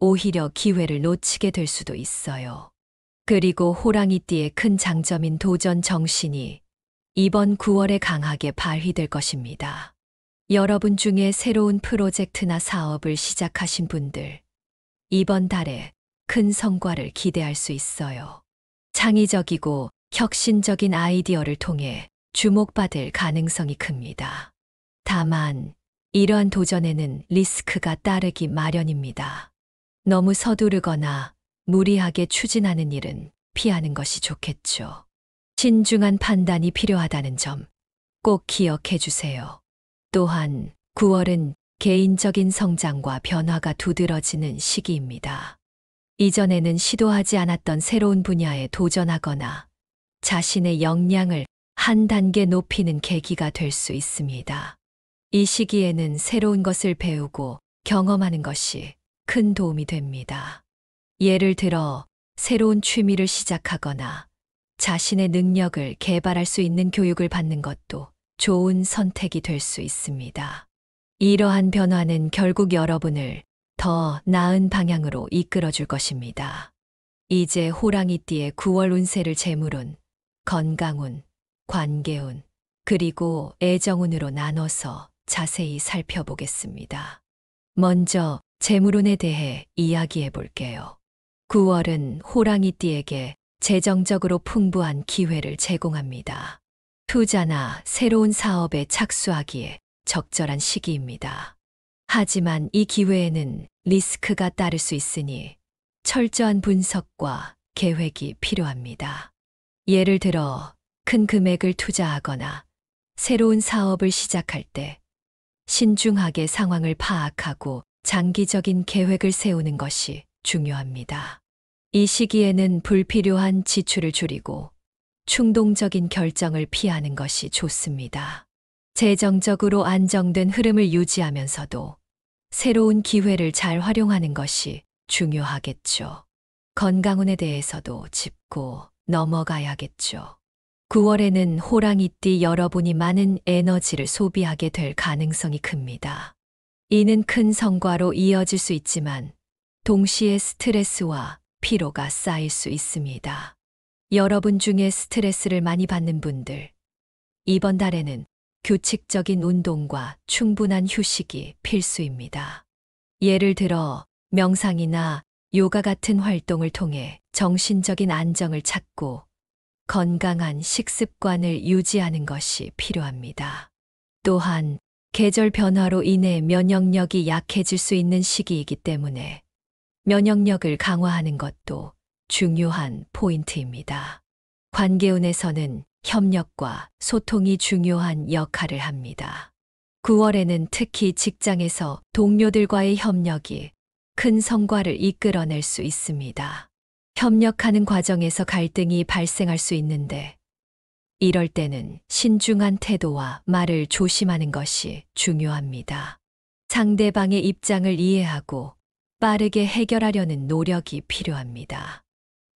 오히려 기회를 놓치게 될 수도 있어요. 그리고 호랑이띠의 큰 장점인 도전 정신이 이번 9월에 강하게 발휘될 것입니다. 여러분 중에 새로운 프로젝트나 사업을 시작하신 분들, 이번 달에 큰 성과를 기대할 수 있어요. 창의적이고 혁신적인 아이디어를 통해 주목받을 가능성이 큽니다. 다만, 이러한 도전에는 리스크가 따르기 마련입니다. 너무 서두르거나 무리하게 추진하는 일은 피하는 것이 좋겠죠. 신중한 판단이 필요하다는 점 꼭 기억해 주세요. 또한 9월은 개인적인 성장과 변화가 두드러지는 시기입니다. 이전에는 시도하지 않았던 새로운 분야에 도전하거나 자신의 역량을 한 단계 높이는 계기가 될 수 있습니다. 이 시기에는 새로운 것을 배우고 경험하는 것이 큰 도움이 됩니다. 예를 들어 새로운 취미를 시작하거나 자신의 능력을 개발할 수 있는 교육을 받는 것도 좋은 선택이 될 수 있습니다. 이러한 변화는 결국 여러분을 더 나은 방향으로 이끌어 줄 것입니다. 이제 호랑이띠의 9월 운세를 재물운, 건강운, 관계운, 그리고 애정운으로 나눠서 자세히 살펴보겠습니다. 먼저 재물운에 대해 이야기해 볼게요. 9월은 호랑이띠에게 재정적으로 풍부한 기회를 제공합니다. 투자나 새로운 사업에 착수하기에 적절한 시기입니다. 하지만 이 기회에는 리스크가 따를 수 있으니 철저한 분석과 계획이 필요합니다. 예를 들어 큰 금액을 투자하거나 새로운 사업을 시작할 때 신중하게 상황을 파악하고 장기적인 계획을 세우는 것이 중요합니다. 이 시기에는 불필요한 지출을 줄이고 충동적인 결정을 피하는 것이 좋습니다. 재정적으로 안정된 흐름을 유지하면서도 새로운 기회를 잘 활용하는 것이 중요하겠죠. 건강운에 대해서도 짚고 넘어가야겠죠. 9월에는 호랑이띠 여러분이 많은 에너지를 소비하게 될 가능성이 큽니다. 이는 큰 성과로 이어질 수 있지만 동시에 스트레스와 피로가 쌓일 수 있습니다. 여러분 중에 스트레스를 많이 받는 분들, 이번 달에는 규칙적인 운동과 충분한 휴식이 필수입니다. 예를 들어 명상이나 요가 같은 활동을 통해 정신적인 안정을 찾고 건강한 식습관을 유지하는 것이 필요합니다. 또한 계절 변화로 인해 면역력이 약해질 수 있는 시기이기 때문에 면역력을 강화하는 것도 중요한 포인트입니다. 관계운에서는 협력과 소통이 중요한 역할을 합니다. 9월에는 특히 직장에서 동료들과의 협력이 큰 성과를 이끌어낼 수 있습니다. 협력하는 과정에서 갈등이 발생할 수 있는데 이럴 때는 신중한 태도와 말을 조심하는 것이 중요합니다. 상대방의 입장을 이해하고 빠르게 해결하려는 노력이 필요합니다.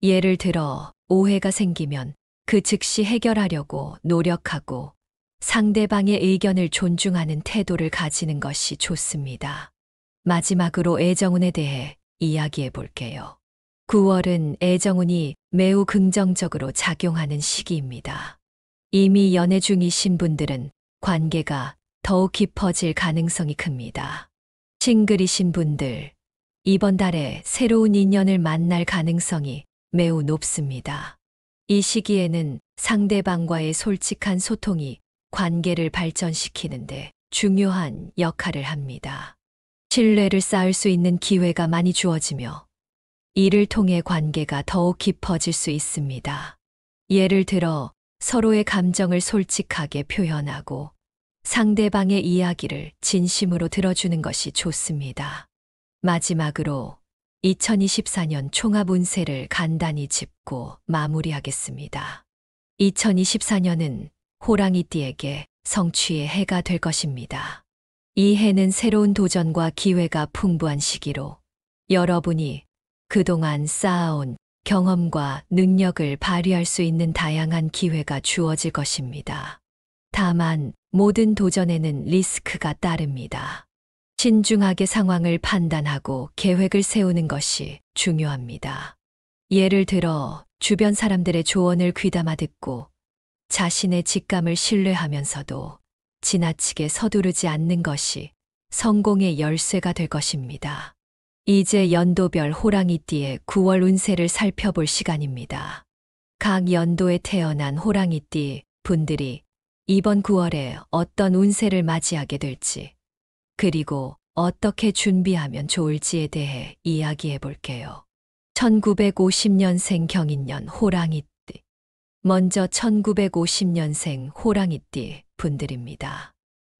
예를 들어 오해가 생기면 그 즉시 해결하려고 노력하고 상대방의 의견을 존중하는 태도를 가지는 것이 좋습니다. 마지막으로 애정운에 대해 이야기해 볼게요. 9월은 애정운이 매우 긍정적으로 작용하는 시기입니다. 이미 연애 중이신 분들은 관계가 더욱 깊어질 가능성이 큽니다. 싱글이신 분들, 이번 달에 새로운 인연을 만날 가능성이 매우 높습니다. 이 시기에는 상대방과의 솔직한 소통이 관계를 발전시키는데 중요한 역할을 합니다. 신뢰를 쌓을 수 있는 기회가 많이 주어지며 이를 통해 관계가 더욱 깊어질 수 있습니다. 예를 들어 서로의 감정을 솔직하게 표현하고 상대방의 이야기를 진심으로 들어주는 것이 좋습니다. 마지막으로 2024년 총합 운세를 간단히 짚고 마무리하겠습니다. 2024년은 호랑이띠에게 성취의 해가 될 것입니다. 이 해는 새로운 도전과 기회가 풍부한 시기로 여러분이 그동안 쌓아온 경험과 능력을 발휘할 수 있는 다양한 기회가 주어질 것입니다. 다만 모든 도전에는 리스크가 따릅니다. 신중하게 상황을 판단하고 계획을 세우는 것이 중요합니다. 예를 들어 주변 사람들의 조언을 귀담아 듣고 자신의 직감을 신뢰하면서도 지나치게 서두르지 않는 것이 성공의 열쇠가 될 것입니다. 이제 연도별 호랑이띠의 9월 운세를 살펴볼 시간입니다. 각 연도에 태어난 호랑이띠 분들이 이번 9월에 어떤 운세를 맞이하게 될지, 그리고 어떻게 준비하면 좋을지에 대해 이야기해 볼게요. 1950년생 경인년 호랑이띠. 먼저 1950년생 호랑이띠 분들입니다.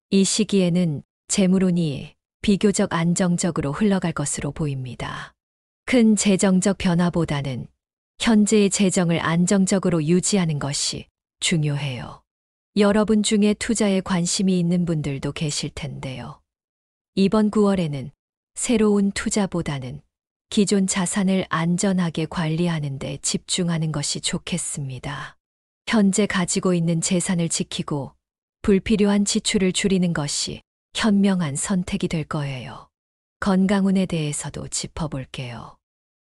이 시기에는 재물운이 비교적 안정적으로 흘러갈 것으로 보입니다. 큰 재정적 변화보다는 현재의 재정을 안정적으로 유지하는 것이 중요해요. 여러분 중에 투자에 관심이 있는 분들도 계실 텐데요. 이번 9월에는 새로운 투자보다는 기존 자산을 안전하게 관리하는 데 집중하는 것이 좋겠습니다. 현재 가지고 있는 재산을 지키고 불필요한 지출을 줄이는 것이 현명한 선택이 될 거예요. 건강운에 대해서도 짚어볼게요.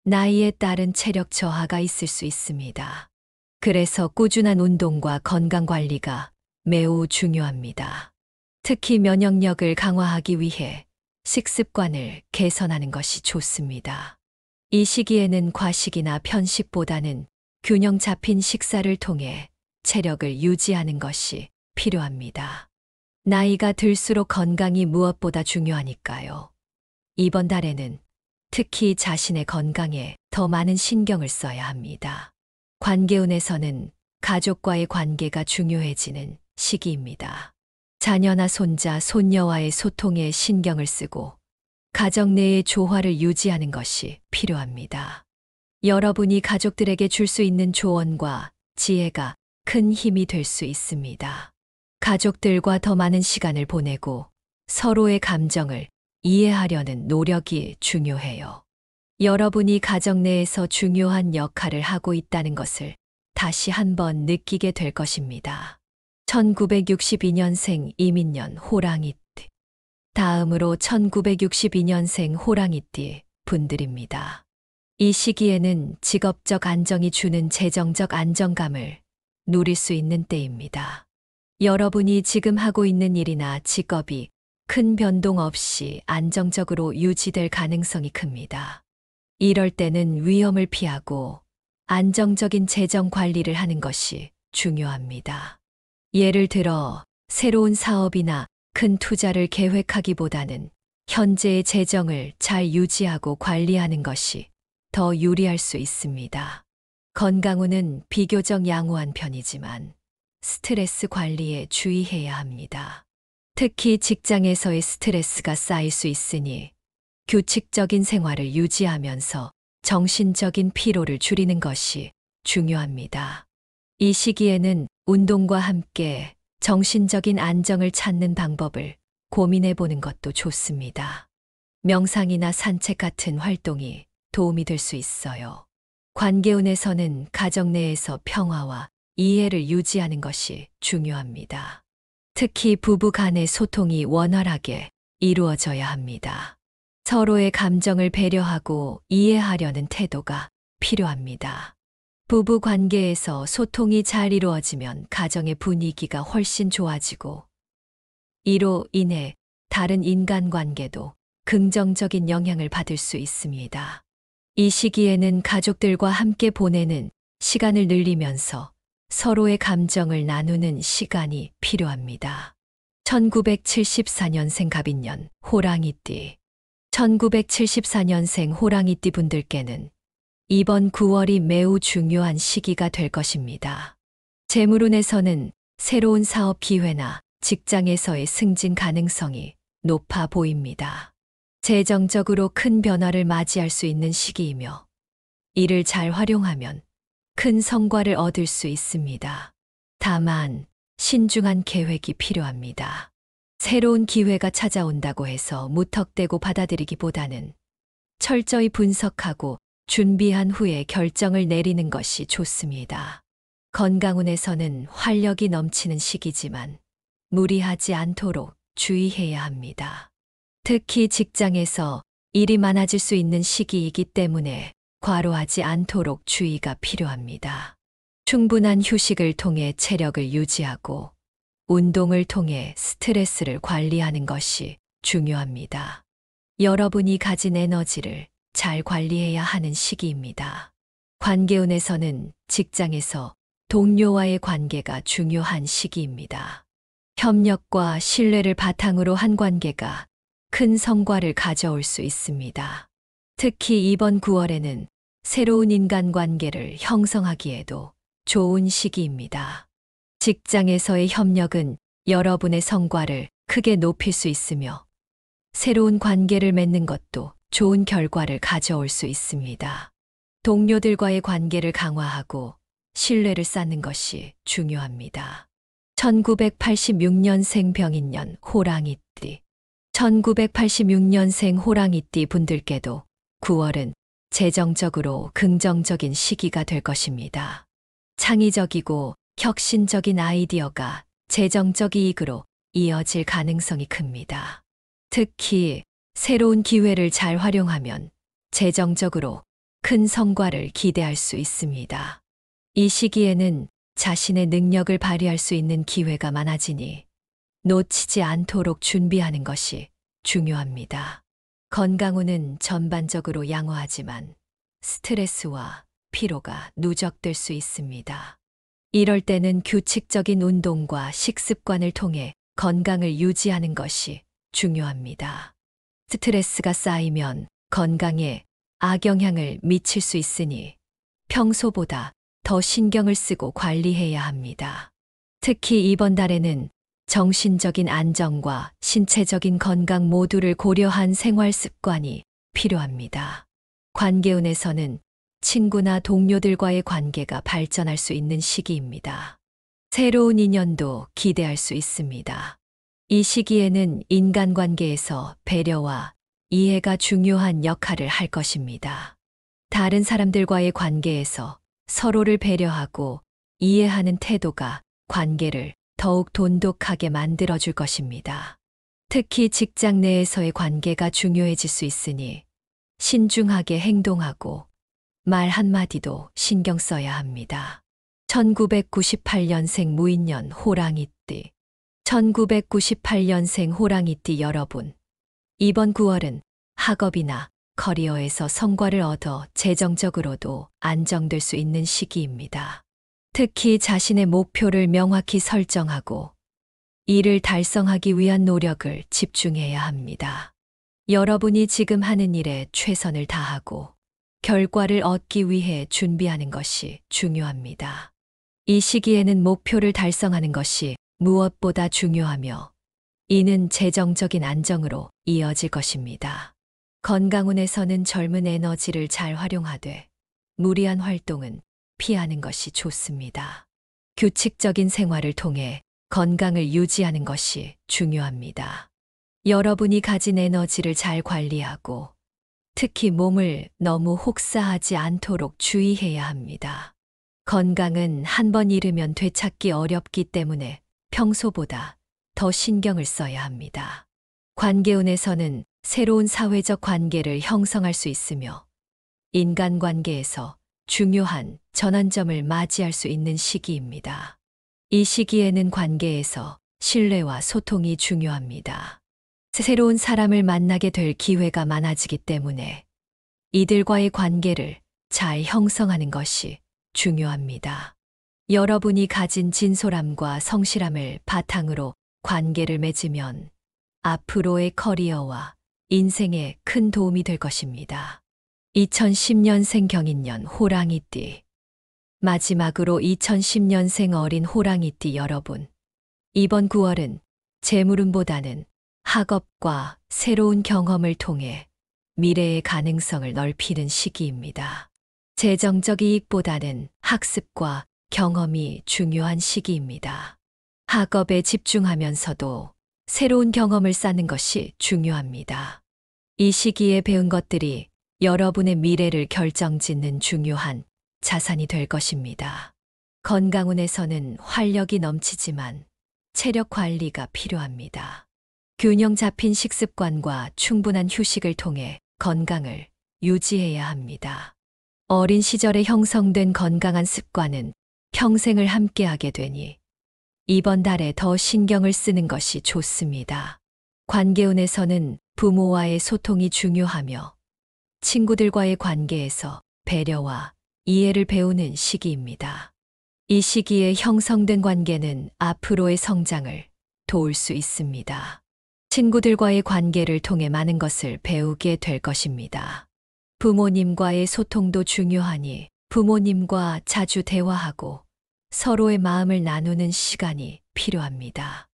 나이에 따른 체력 저하가 있을 수 있습니다. 그래서 꾸준한 운동과 건강 관리가 매우 중요합니다. 특히 면역력을 강화하기 위해 식습관을 개선하는 것이 좋습니다. 이 시기에는 과식이나 편식보다는 균형 잡힌 식사를 통해 체력을 유지하는 것이 필요합니다. 나이가 들수록 건강이 무엇보다 중요하니까요. 이번 달에는 특히 자신의 건강에 더 많은 신경을 써야 합니다. 관계운에서는 가족과의 관계가 중요해지는 시기입니다. 자녀나 손자, 손녀와의 소통에 신경을 쓰고 가정 내의 조화를 유지하는 것이 필요합니다. 여러분이 가족들에게 줄 수 있는 조언과 지혜가 큰 힘이 될 수 있습니다. 가족들과 더 많은 시간을 보내고 서로의 감정을 이해하려는 노력이 중요해요. 여러분이 가정 내에서 중요한 역할을 하고 있다는 것을 다시 한번 느끼게 될 것입니다. 1962년생 이민년 호랑이띠. 다음으로 1962년생 호랑이띠 분들입니다. 이 시기에는 직업적 안정이 주는 재정적 안정감을 누릴 수 있는 때입니다. 여러분이 지금 하고 있는 일이나 직업이 큰 변동 없이 안정적으로 유지될 가능성이 큽니다. 이럴 때는 위험을 피하고 안정적인 재정 관리를 하는 것이 중요합니다. 예를 들어 새로운 사업이나 큰 투자를 계획하기보다는 현재의 재정을 잘 유지하고 관리하는 것이 더 유리할 수 있습니다. 건강 운은 비교적 양호한 편이지만 스트레스 관리에 주의해야 합니다. 특히 직장에서의 스트레스가 쌓일 수 있으니 규칙적인 생활을 유지하면서 정신적인 피로를 줄이는 것이 중요합니다. 이 시기에는 운동과 함께 정신적인 안정을 찾는 방법을 고민해 보는 것도 좋습니다. 명상이나 산책 같은 활동이 도움이 될 수 있어요. 관계운에서는 가정 내에서 평화와 이해를 유지하는 것이 중요합니다. 특히 부부 간의 소통이 원활하게 이루어져야 합니다. 서로의 감정을 배려하고 이해하려는 태도가 필요합니다. 부부 관계에서 소통이 잘 이루어지면 가정의 분위기가 훨씬 좋아지고 이로 인해 다른 인간관계도 긍정적인 영향을 받을 수 있습니다. 이 시기에는 가족들과 함께 보내는 시간을 늘리면서 서로의 감정을 나누는 시간이 필요합니다. 1974년생 갑인년 호랑이띠. 1974년생 호랑이띠 분들께는 이번 9월이 매우 중요한 시기가 될 것입니다. 재물운에서는 새로운 사업 기회나 직장에서의 승진 가능성이 높아 보입니다. 재정적으로 큰 변화를 맞이할 수 있는 시기이며 이를 잘 활용하면 큰 성과를 얻을 수 있습니다. 다만 신중한 계획이 필요합니다. 새로운 기회가 찾아온다고 해서 무턱대고 받아들이기보다는 철저히 분석하고 준비한 후에 결정을 내리는 것이 좋습니다. 건강운에서는 활력이 넘치는 시기지만 무리하지 않도록 주의해야 합니다. 특히 직장에서 일이 많아질 수 있는 시기이기 때문에 과로하지 않도록 주의가 필요합니다. 충분한 휴식을 통해 체력을 유지하고 운동을 통해 스트레스를 관리하는 것이 중요합니다. 여러분이 가진 에너지를 잘 관리해야 하는 시기입니다. 관계운에서는 직장에서 동료와의 관계가 중요한 시기입니다. 협력과 신뢰를 바탕으로 한 관계가 큰 성과를 가져올 수 있습니다. 특히 이번 9월에는 새로운 인간관계를 형성하기에도 좋은 시기입니다. 직장에서의 협력은 여러분의 성과를 크게 높일 수 있으며 새로운 관계를 맺는 것도 좋은 결과를 가져올 수 있습니다. 동료들과의 관계를 강화하고 신뢰를 쌓는 것이 중요합니다. 1986년생 병인년 호랑이띠. 1986년생 호랑이띠 분들께도 9월은 재정적으로 긍정적인 시기가 될 것입니다. 창의적이고 혁신적인 아이디어가 재정적 이익으로 이어질 가능성이 큽니다. 특히 새로운 기회를 잘 활용하면 재정적으로 큰 성과를 기대할 수 있습니다. 이 시기에는 자신의 능력을 발휘할 수 있는 기회가 많아지니 놓치지 않도록 준비하는 것이 중요합니다. 건강운은 전반적으로 양호하지만 스트레스와 피로가 누적될 수 있습니다. 이럴 때는 규칙적인 운동과 식습관을 통해 건강을 유지하는 것이 중요합니다. 스트레스가 쌓이면 건강에 악영향을 미칠 수 있으니 평소보다 더 신경을 쓰고 관리해야 합니다. 특히 이번 달에는 정신적인 안정과 신체적인 건강 모두를 고려한 생활 습관이 필요합니다. 관계운에서는 친구나 동료들과의 관계가 발전할 수 있는 시기입니다. 새로운 인연도 기대할 수 있습니다. 이 시기에는 인간관계에서 배려와 이해가 중요한 역할을 할 것입니다. 다른 사람들과의 관계에서 서로를 배려하고 이해하는 태도가 관계를 더욱 돈독하게 만들어줄 것입니다. 특히 직장 내에서의 관계가 중요해질 수 있으니 신중하게 행동하고 말 한마디도 신경 써야 합니다. 1998년생 무인년 호랑이띠. 1998년생 호랑이띠 여러분. 이번 9월은 학업이나 커리어에서 성과를 얻어 재정적으로도 안정될 수 있는 시기입니다. 특히 자신의 목표를 명확히 설정하고 이를 달성하기 위한 노력을 집중해야 합니다. 여러분이 지금 하는 일에 최선을 다하고 결과를 얻기 위해 준비하는 것이 중요합니다. 이 시기에는 목표를 달성하는 것이 무엇보다 중요하며 이는 재정적인 안정으로 이어질 것입니다. 건강운에서는 젊은 에너지를 잘 활용하되 무리한 활동은 피하는 것이 좋습니다. 규칙적인 생활을 통해 건강을 유지하는 것이 중요합니다. 여러분이 가진 에너지를 잘 관리하고 특히 몸을 너무 혹사하지 않도록 주의해야 합니다. 건강은 한 번 잃으면 되찾기 어렵기 때문에 평소보다 더 신경을 써야 합니다. 관계운에서는 새로운 사회적 관계를 형성할 수 있으며 인간관계에서 중요한 전환점을 맞이할 수 있는 시기입니다. 이 시기에는 관계에서 신뢰와 소통이 중요합니다. 새로운 사람을 만나게 될 기회가 많아지기 때문에 이들과의 관계를 잘 형성하는 것이 중요합니다. 여러분이 가진 진솔함과 성실함을 바탕으로 관계를 맺으면 앞으로의 커리어와 인생에 큰 도움이 될 것입니다. 2010년생 경인년 호랑이띠. 마지막으로 2010년생 어린 호랑이띠 여러분. 이번 9월은 재물운보다는 학업과 새로운 경험을 통해 미래의 가능성을 넓히는 시기입니다. 재정적 이익보다는 학습과 경험이 중요한 시기입니다. 학업에 집중하면서도 새로운 경험을 쌓는 것이 중요합니다. 이 시기에 배운 것들이 여러분의 미래를 결정짓는 중요한 자산이 될 것입니다. 건강운에서는 활력이 넘치지만 체력 관리가 필요합니다. 균형 잡힌 식습관과 충분한 휴식을 통해 건강을 유지해야 합니다. 어린 시절에 형성된 건강한 습관은 평생을 함께하게 되니 이번 달에 더 신경을 쓰는 것이 좋습니다. 관계운에서는 부모와의 소통이 중요하며 친구들과의 관계에서 배려와 이해를 배우는 시기입니다. 이 시기에 형성된 관계는 앞으로의 성장을 도울 수 있습니다. 친구들과의 관계를 통해 많은 것을 배우게 될 것입니다. 부모님과의 소통도 중요하니 부모님과 자주 대화하고 서로의 마음을 나누는 시간이 필요합니다.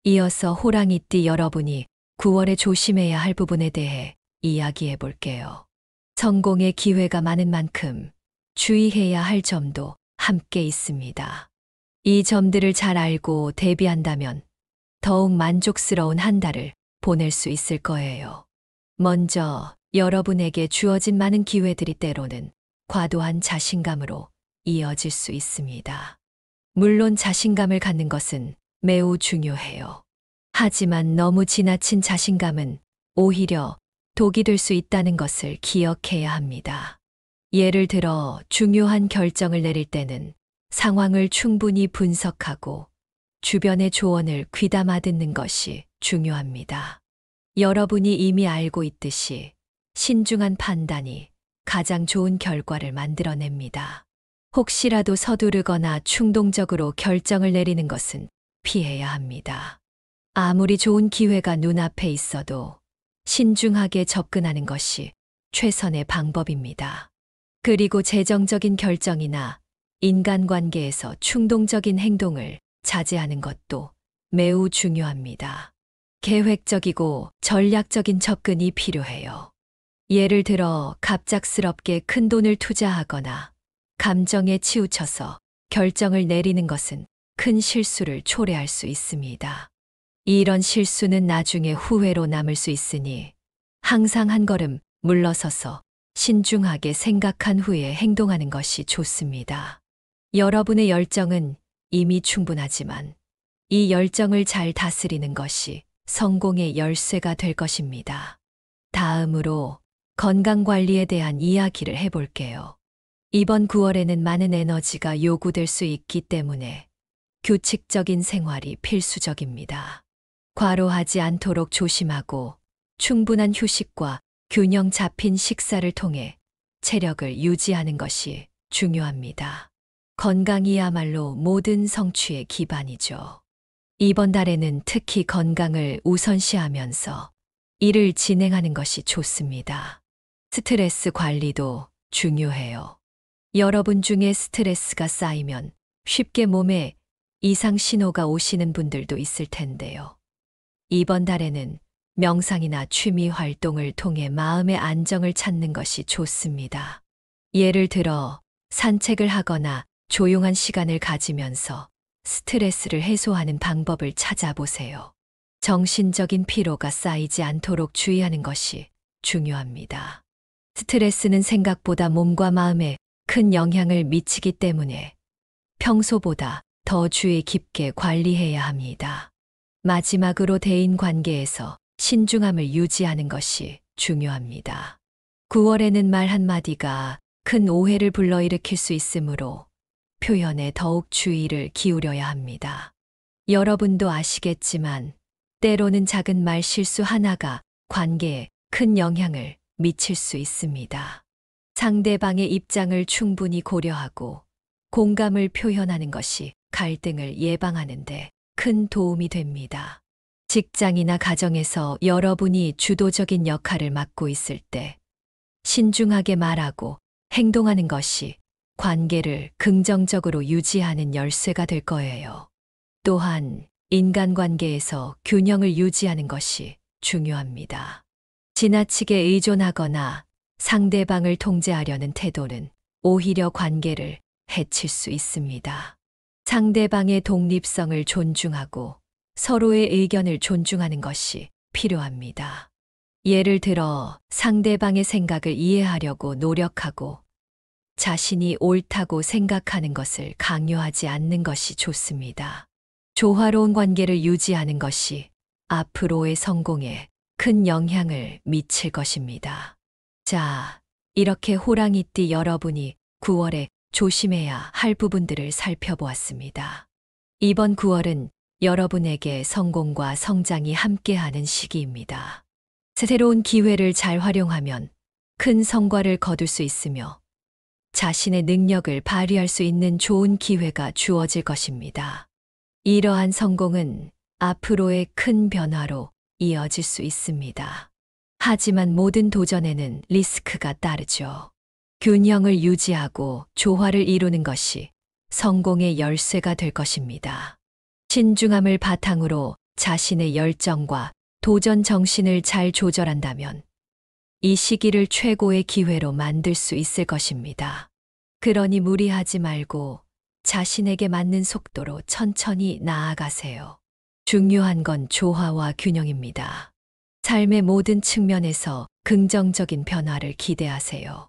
이어서 호랑이띠 여러분이 9월에 조심해야 할 부분에 대해 이야기해 볼게요. 성공의 기회가 많은 만큼 주의해야 할 점도 함께 있습니다. 이 점들을 잘 알고 대비한다면 더욱 만족스러운 한 달을 보낼 수 있을 거예요. 먼저 여러분에게 주어진 많은 기회들이 때로는 과도한 자신감으로 이어질 수 있습니다. 물론 자신감을 갖는 것은 매우 중요해요. 하지만 너무 지나친 자신감은 오히려 독이 될 수 있다는 것을 기억해야 합니다. 예를 들어 중요한 결정을 내릴 때는 상황을 충분히 분석하고 주변의 조언을 귀담아 듣는 것이 중요합니다. 여러분이 이미 알고 있듯이 신중한 판단이 가장 좋은 결과를 만들어냅니다. 혹시라도 서두르거나 충동적으로 결정을 내리는 것은 피해야 합니다. 아무리 좋은 기회가 눈앞에 있어도 신중하게 접근하는 것이 최선의 방법입니다. 그리고 재정적인 결정이나 인간관계에서 충동적인 행동을 자제하는 것도 매우 중요합니다. 계획적이고 전략적인 접근이 필요해요. 예를 들어 갑작스럽게 큰 돈을 투자하거나 감정에 치우쳐서 결정을 내리는 것은 큰 실수를 초래할 수 있습니다. 이런 실수는 나중에 후회로 남을 수 있으니 항상 한 걸음 물러서서 신중하게 생각한 후에 행동하는 것이 좋습니다. 여러분의 열정은 이미 충분하지만 이 열정을 잘 다스리는 것이 성공의 열쇠가 될 것입니다. 다음으로 건강관리에 대한 이야기를 해볼게요. 이번 9월에는 많은 에너지가 요구될 수 있기 때문에 규칙적인 생활이 필수적입니다. 과로하지 않도록 조심하고 충분한 휴식과 균형 잡힌 식사를 통해 체력을 유지하는 것이 중요합니다. 건강이야말로 모든 성취의 기반이죠. 이번 달에는 특히 건강을 우선시하면서 일을 진행하는 것이 좋습니다. 스트레스 관리도 중요해요. 여러분 중에 스트레스가 쌓이면 쉽게 몸에 이상 신호가 오시는 분들도 있을 텐데요. 이번 달에는 명상이나 취미 활동을 통해 마음의 안정을 찾는 것이 좋습니다. 예를 들어 산책을 하거나 조용한 시간을 가지면서 스트레스를 해소하는 방법을 찾아보세요. 정신적인 피로가 쌓이지 않도록 주의하는 것이 중요합니다. 스트레스는 생각보다 몸과 마음에 큰 영향을 미치기 때문에 평소보다 더 주의 깊게 관리해야 합니다. 마지막으로 대인 관계에서 신중함을 유지하는 것이 중요합니다. 9월에는 말 한마디가 큰 오해를 불러일으킬 수 있으므로 표현에 더욱 주의를 기울여야 합니다. 여러분도 아시겠지만 때로는 작은 말 실수 하나가 관계에 큰 영향을 미칠 수 있습니다. 상대방의 입장을 충분히 고려하고 공감을 표현하는 것이 갈등을 예방하는데 큰 도움이 됩니다. 직장이나 가정에서 여러분이 주도적인 역할을 맡고 있을 때 신중하게 말하고 행동하는 것이 관계를 긍정적으로 유지하는 열쇠가 될 거예요. 또한 인간관계에서 균형을 유지하는 것이 중요합니다. 지나치게 의존하거나 상대방을 통제하려는 태도는 오히려 관계를 해칠 수 있습니다. 상대방의 독립성을 존중하고 서로의 의견을 존중하는 것이 필요합니다. 예를 들어 상대방의 생각을 이해하려고 노력하고 자신이 옳다고 생각하는 것을 강요하지 않는 것이 좋습니다. 조화로운 관계를 유지하는 것이 앞으로의 성공에 큰 영향을 미칠 것입니다. 자, 이렇게 호랑이띠 여러분이 9월에 조심해야 할 부분들을 살펴보았습니다. 이번 9월은 여러분에게 성공과 성장이 함께하는 시기입니다. 새로운 기회를 잘 활용하면 큰 성과를 거둘 수 있으며 자신의 능력을 발휘할 수 있는 좋은 기회가 주어질 것입니다. 이러한 성공은 앞으로의 큰 변화로 이어질 수 있습니다. 하지만 모든 도전에는 리스크가 따르죠. 균형을 유지하고 조화를 이루는 것이 성공의 열쇠가 될 것입니다. 신중함을 바탕으로 자신의 열정과 도전 정신을 잘 조절한다면 이 시기를 최고의 기회로 만들 수 있을 것입니다. 그러니 무리하지 말고 자신에게 맞는 속도로 천천히 나아가세요. 중요한 건 조화와 균형입니다. 삶의 모든 측면에서 긍정적인 변화를 기대하세요.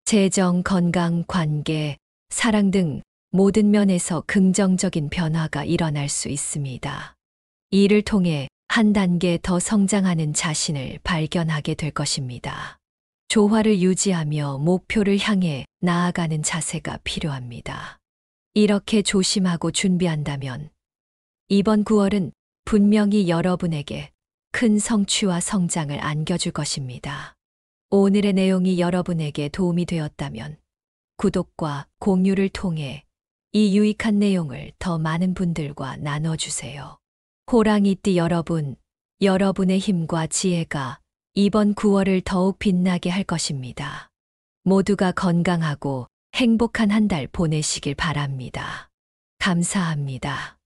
재정, 건강, 관계, 사랑 등 모든 면에서 긍정적인 변화가 일어날 수 있습니다. 이를 통해 한 단계 더 성장하는 자신을 발견하게 될 것입니다. 조화를 유지하며 목표를 향해 나아가는 자세가 필요합니다. 이렇게 조심하고 준비한다면 이번 9월은 분명히 여러분에게 큰 성취와 성장을 안겨줄 것입니다. 오늘의 내용이 여러분에게 도움이 되었다면 구독과 공유를 통해 이 유익한 내용을 더 많은 분들과 나눠주세요. 호랑이띠 여러분, 여러분의 힘과 지혜가 이번 9월을 더욱 빛나게 할 것입니다. 모두가 건강하고 행복한 한 달 보내시길 바랍니다. 감사합니다.